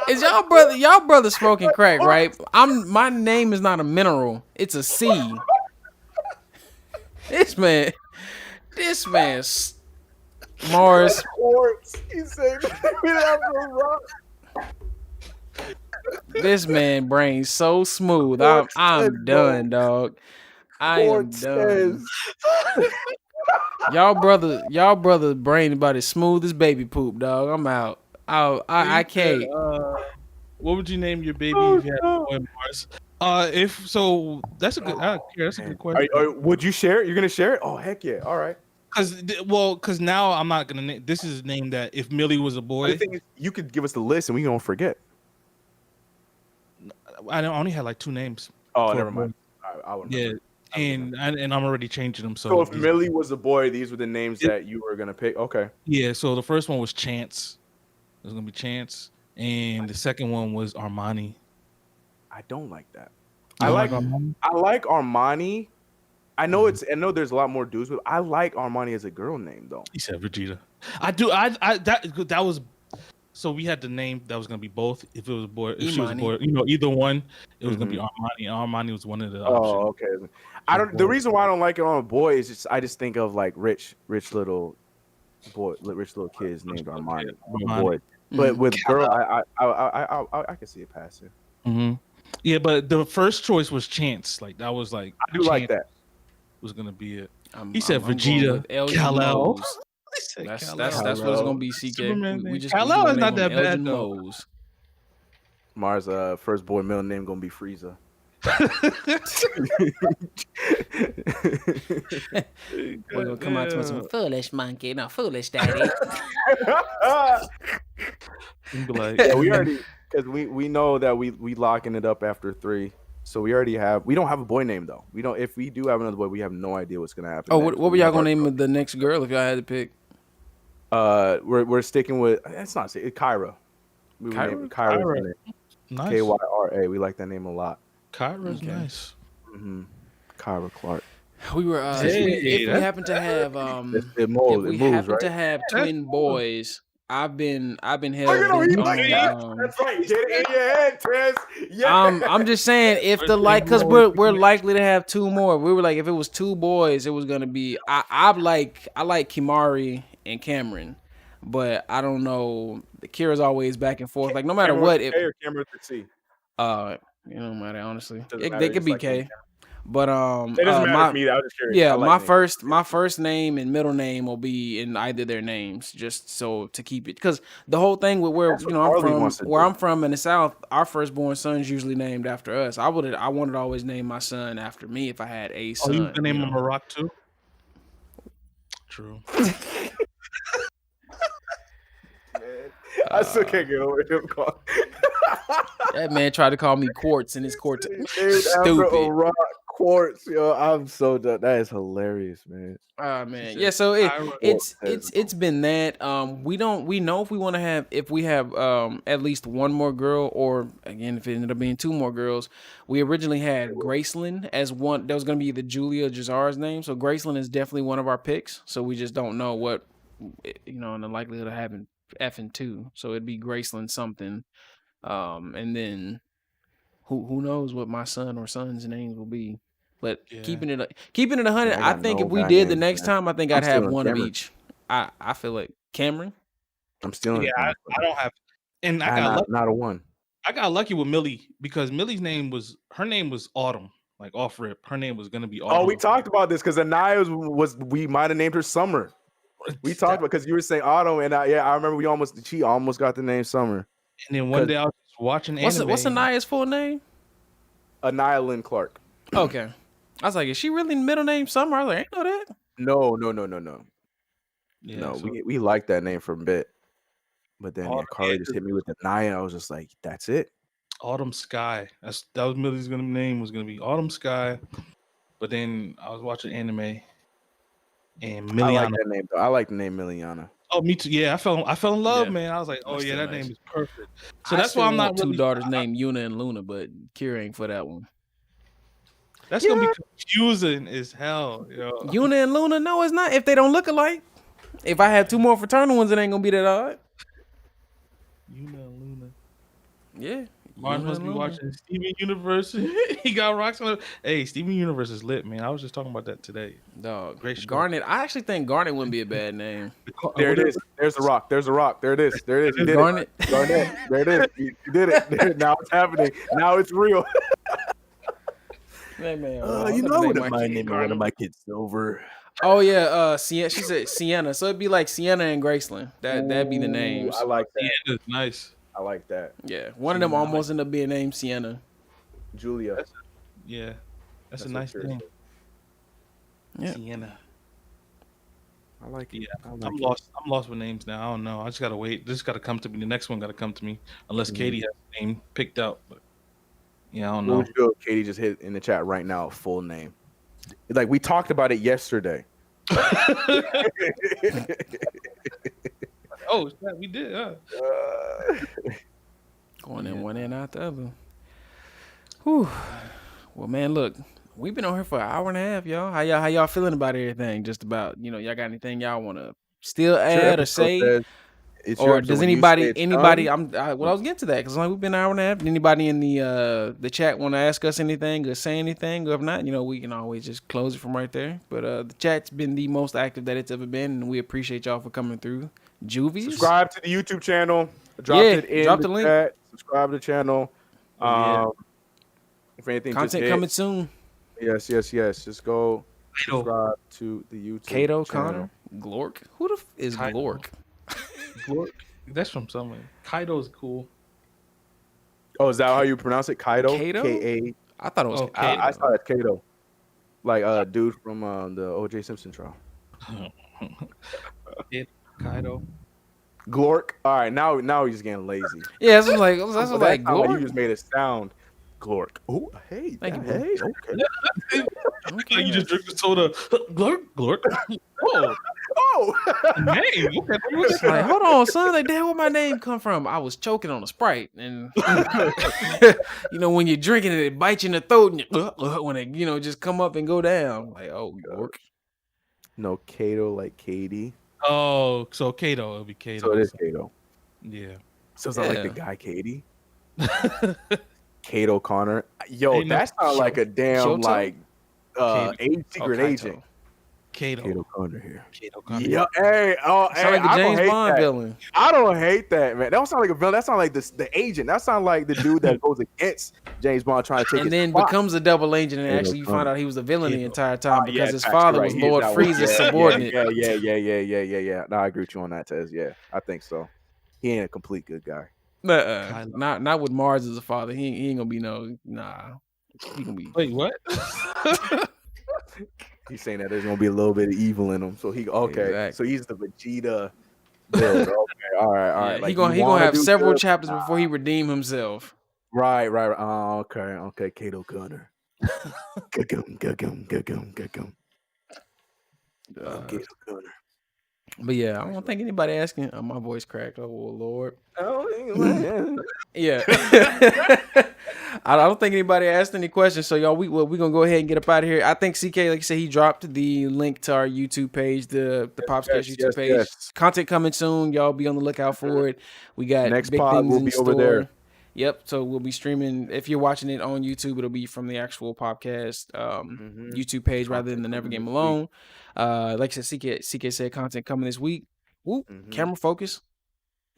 Is y'all brother smoking crack, right? My name is not a mineral. It's a C. This man, Mars. Quartz. He said, "We have no rock." This man brain so smooth. I'm done, dog. I am done. Y'all brother brain about as smooth as baby poop, dog. I'm out. I can't. What would you name your baby if you had a boy, Mars? If so, that's a good. That's a good question. Would you share it? You're gonna share it? Oh heck yeah! All right. Because now I'm not gonna name. This is a name that if Millie was a boy, The thing is, you could give us the list and we don't forget. I only had like 2 names. Oh, for a never boy. mind. I would Yeah, remember. I would remember. and I'm already changing them. So So if Millie was a boy, these were the names that you were gonna pick. Okay. yeah, so the first one was Chance. It was gonna be Chance, and the second one was Armani. I don't like that. You I don't like Armani? I like Armani. I know there's a lot more dudes, but I like Armani as a girl name though. He said Vegeta. I do. I that was. So we had the name that was gonna be both. If it was a boy, if she was a boy, either one, it was gonna be Armani. Armani was one of the options. Oh, okay. I don't. The reason why I don't like it on a boy is just I just think of like rich little kids named Armani. Boy. But with girl, I can see it passing. Yeah, but the first choice was Chance. Like that was like I do like that. Was gonna be it. He said Vegeta, Kal-El. That's what it's gonna be. CK. We just Kal-El is not that bad though. Mose. Mars' first boy middle name gonna be Frieza. We're gonna come out to some foolish monkey, no foolish daddy. Like, yeah, we already because we know that we locking it up after 3. So we already have. We don't have a boy name though. We don't. If we do have another boy, we have no idea what's gonna happen. Oh, what were y'all gonna name the next girl if y'all had to pick? We're sticking with. It's not Kyra. We would name Kyra. Nice. Kyra. We like that name a lot. Kyra's nice. Kyra Clark. We were if we happen to have to have twin boys. I've been held. That's right. Get it in your head, Tez. Yeah. I'm just saying if because we're likely to have 2 more. We were like if it was 2 boys, it was gonna be. I like Kimari and Cameron, but I don't know. Kira's always back and forth. Like no matter what, if Cameron to C. It don't matter honestly. They could be K. But it doesn't matter to me. I was just curious. Yeah, my first name and middle name will be in either their names, just so to keep it. Because the whole thing with where I'm from in the South, our firstborn son's usually named after us. I wanted to always name my son after me if I had a son. Oh, you can name him Barack too. True. I still can't get over him. That man tried to call me Quartz, and his Quartz stupid. Quartz, yo, I'm so done. That is hilarious, man. Man, yeah. So it's been that. We know if we have at least 1 more girl, or again if it ended up being 2 more girls. We originally had Graceland as one. That was going to be the Julia Jazar's name. So Graceland is definitely one of our picks. So we just don't know what and the likelihood of having F and 2. So it'd be Graceland something. And then who knows what my son or son's names will be. But keeping it 100, I think if we did the next time, I think I'd have 1 of each. I feel like Cameron. I'm still I don't have, and I got lucky. Not a 1. I got lucky with Millie because Millie's name was Autumn. Like off rip, her name was gonna be Autumn. Oh, we talked about this because Anaya we might have named her Summer. We talked about because you were saying Autumn, and I remember she almost got the name Summer. And then one day I was watching anime. What's Anaya's full name? Anaya Lynn Clark. Okay. I was like, is she really middle name Summer? I was like, I know that. No. Yeah, no, we liked that name for a bit. But then Carly just hit me with Anaya. I was just like, that's it. Autumn Sky. That was Millie's name was gonna be Autumn Sky. But then I was watching anime and Miliana. I like that name though. I like the name Miliana. Oh, me too. Yeah, I fell in love, man. I was like, oh yeah, that name is perfect. So that's why I'm not 2 daughters named Yuna and Luna, but Kira ain't for that one. That's gonna be confusing as hell, yo. Yuna and Luna, no, it's not. If they don't look alike. If I have 2 more fraternal ones, it ain't gonna be that odd. Yuna and Luna. Yeah. Martin must be watching Steven Universe. He got rocks on it. Hey, Steven Universe is lit, man. I was just talking about that today. Dog. Great show. Garnet. I actually think Garnet wouldn't be a bad name. There it is. There's a rock. There it is. You did Garnet. It. Garnet. There it is. You did it. Now it's happening. Now it's real. Hey, man, I wouldn't mind naming one of my kids Silver. Oh yeah, Sienna. She said Sienna, so it'd be like Sienna and Graceland. That'd be the names. I like that. Sienna's nice. I like that. Yeah, one of them almost ended up being named Sienna. Julia. That's a nice name. Yeah. Sienna. I like it. Yeah, I'm lost with names now. I don't know. I just gotta wait. This gotta come to me. The next one gotta come to me, unless Katie has a name picked out. But Yeah, I don't What know. would you do if Katie just hit in the chat right now? Full name. Like we talked about it yesterday. Oh, snap, we did. Going in one end out the other. Whew. Well, man, look, we've been on here for an hour and a half, y'all. How y'all feeling about everything? Just about, y'all got anything y'all want to still It's your add or episode, say? Tez. It's your Or episode. does When you say anybody it's done, well, I was getting to that because like we've been an hour and a half. Anybody in the chat want to ask us anything or say anything? Or if not, we can always just close it from right there. But the chat's been the most active that it's ever been, and we appreciate y'all for coming through. Juvies, subscribe to the YouTube channel. Dropped yeah, it in drop the the link. chat. Subscribe to the channel. Yeah. If anything, Content just hit. coming soon. Yes. Just go subscribe to the YouTube Kato channel. Connor Glork. Who the is Kaito. Glork? Glork. That's from somewhere. Kaido's cool. Oh, is that how you pronounce it? Kaito? Kato? K-A. I thought it was. I saw it Kato. Like dude from the O.J. Simpson trial. Kaido. Glork. All right, now he's just getting lazy. Yeah, that's like Glork. You Glork. just made it sound Glork. Oh, hey, Thank you, bro. hey, okay. Okay. Like you just drink the soda. Glork. Oh, Oh, name. Okay. It's like, hold on, son. Like, damn, where my name come from? I was choking on a Sprite, and when you're drinking it, it bites you in the throat, and when it, just come up and go down. Like, oh, Glork. no, Kato like Katie. Oh, so Kato. It'll be Kato. So it is Kato. Yeah. So it's not like the Yeah. guy Katie. Kato Connor. Yo, Ain't no that sounds like a damn Kyoto? like Kato. secret Kaito. agent. Kato. Kato Connor here. Kato Connor. Yeah, hey, Sound like a I don't James hate Bond that. villain. I don't hate that, man. That don't sound like a villain. That sound like the agent. That sound like the dude that goes against James Bond trying to take And his then spot. becomes a double agent, and Kato actually you Connor. find out he was a villain the Kato. entire time because Yeah, his facts, father you're was right. He is Lord that one. Freeze's Yeah, subordinate. Yeah. No, I agree with you on that, Tez. Yeah, I think so. He ain't a complete good guy. Not with Mars as a father. He ain't gonna be He gonna be. Wait, what? He's saying that there's gonna be a little bit of evil in him. So Exactly. So he's the Vegeta build. Okay, all right. Yeah, Like he gonna wanna have do several good? chapters before he redeem himself. Right. Oh, okay. Kato Connor. Gagum. Kato Connor. But yeah, I don't think anybody asking. Oh, my voice cracked. Oh Lord. Oh, Yeah. I don't think anybody asked any questions. So y'all, we gonna go ahead and get up out of here. I think CK, like you said, he dropped the link to our YouTube page, the PopsCast YouTube page. Yes. Content coming soon. Y'all be on the lookout for it. We got Next big pod things will in be store. over there. Yep. So we'll be streaming. If you're watching it on YouTube, it'll be from the actual PopsCast YouTube page rather than the Never Game Alone. Like I said, CK said content coming this week. Whoop, camera focus.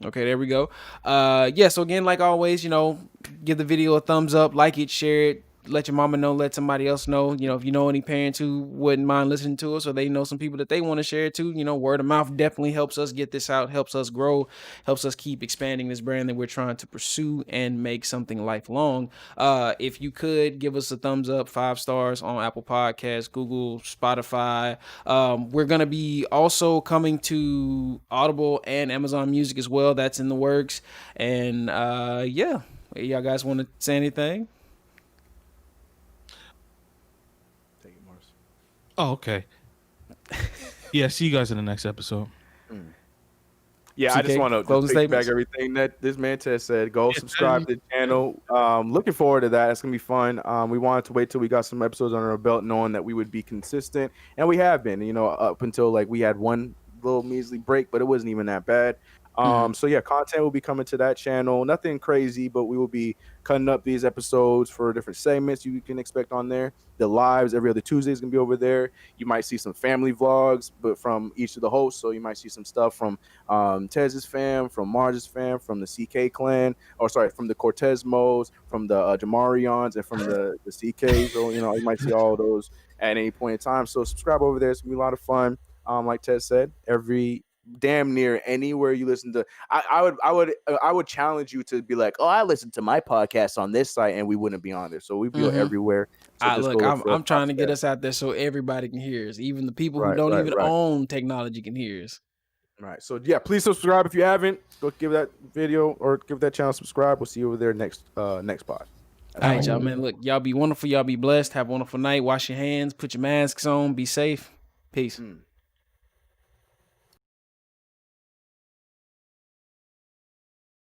Okay, there we go. Yeah, so again, like always, give the video a thumbs up, like it, share it, let your mama know, let somebody else know. If you know any parents who wouldn't mind listening to us, or they know some people that they want to share it to, word of mouth definitely helps us get this out, helps us grow, helps us keep expanding this brand that we're trying to pursue and make something lifelong. If you could give us a thumbs up, 5 stars on Apple Podcasts, Google, Spotify. We're gonna be also coming to Audible and Amazon Music as well. That's in the works. And yeah, y'all guys want to say anything? Oh, okay. Yeah, see you guys in the next episode. Yeah, I just CK, want to closing take back statements? everything that this man Tez said. Go subscribe to the channel. Looking forward to that. It's gonna be fun. We wanted to wait till we got some episodes under our belt, knowing that we would be consistent, and we have been. Up until like we had one little measly break, but it wasn't even that bad. So yeah, content will be coming to that channel. Nothing crazy, but we will be cutting up these episodes for different segments you can expect on there. The lives every other Tuesday is gonna be over there. You might see some family vlogs, but from each of the hosts. So you might see some stuff from Tez's fam, from Marge's fam, from the CK clan, from the Cortez Modes, from the Jamarians, and from the CK. So you might see all of those at any point in time. So subscribe over there. It's gonna be a lot of fun. Like Tez said, every damn near anywhere you listen to, I would challenge you to be like, oh, I listen to my podcast on this site, and we wouldn't be on there. So we be everywhere. So Look, I'm trying to get us out there so everybody can hear us. Even the people who don't even own technology can hear us. Right. So yeah, please subscribe if you haven't. Go give that video or give that channel subscribe. We'll see you over there next pod. All right, y'all, man. Look, y'all be wonderful. Y'all be blessed. Have a wonderful night. Wash your hands. Put your masks on. Be safe. Peace.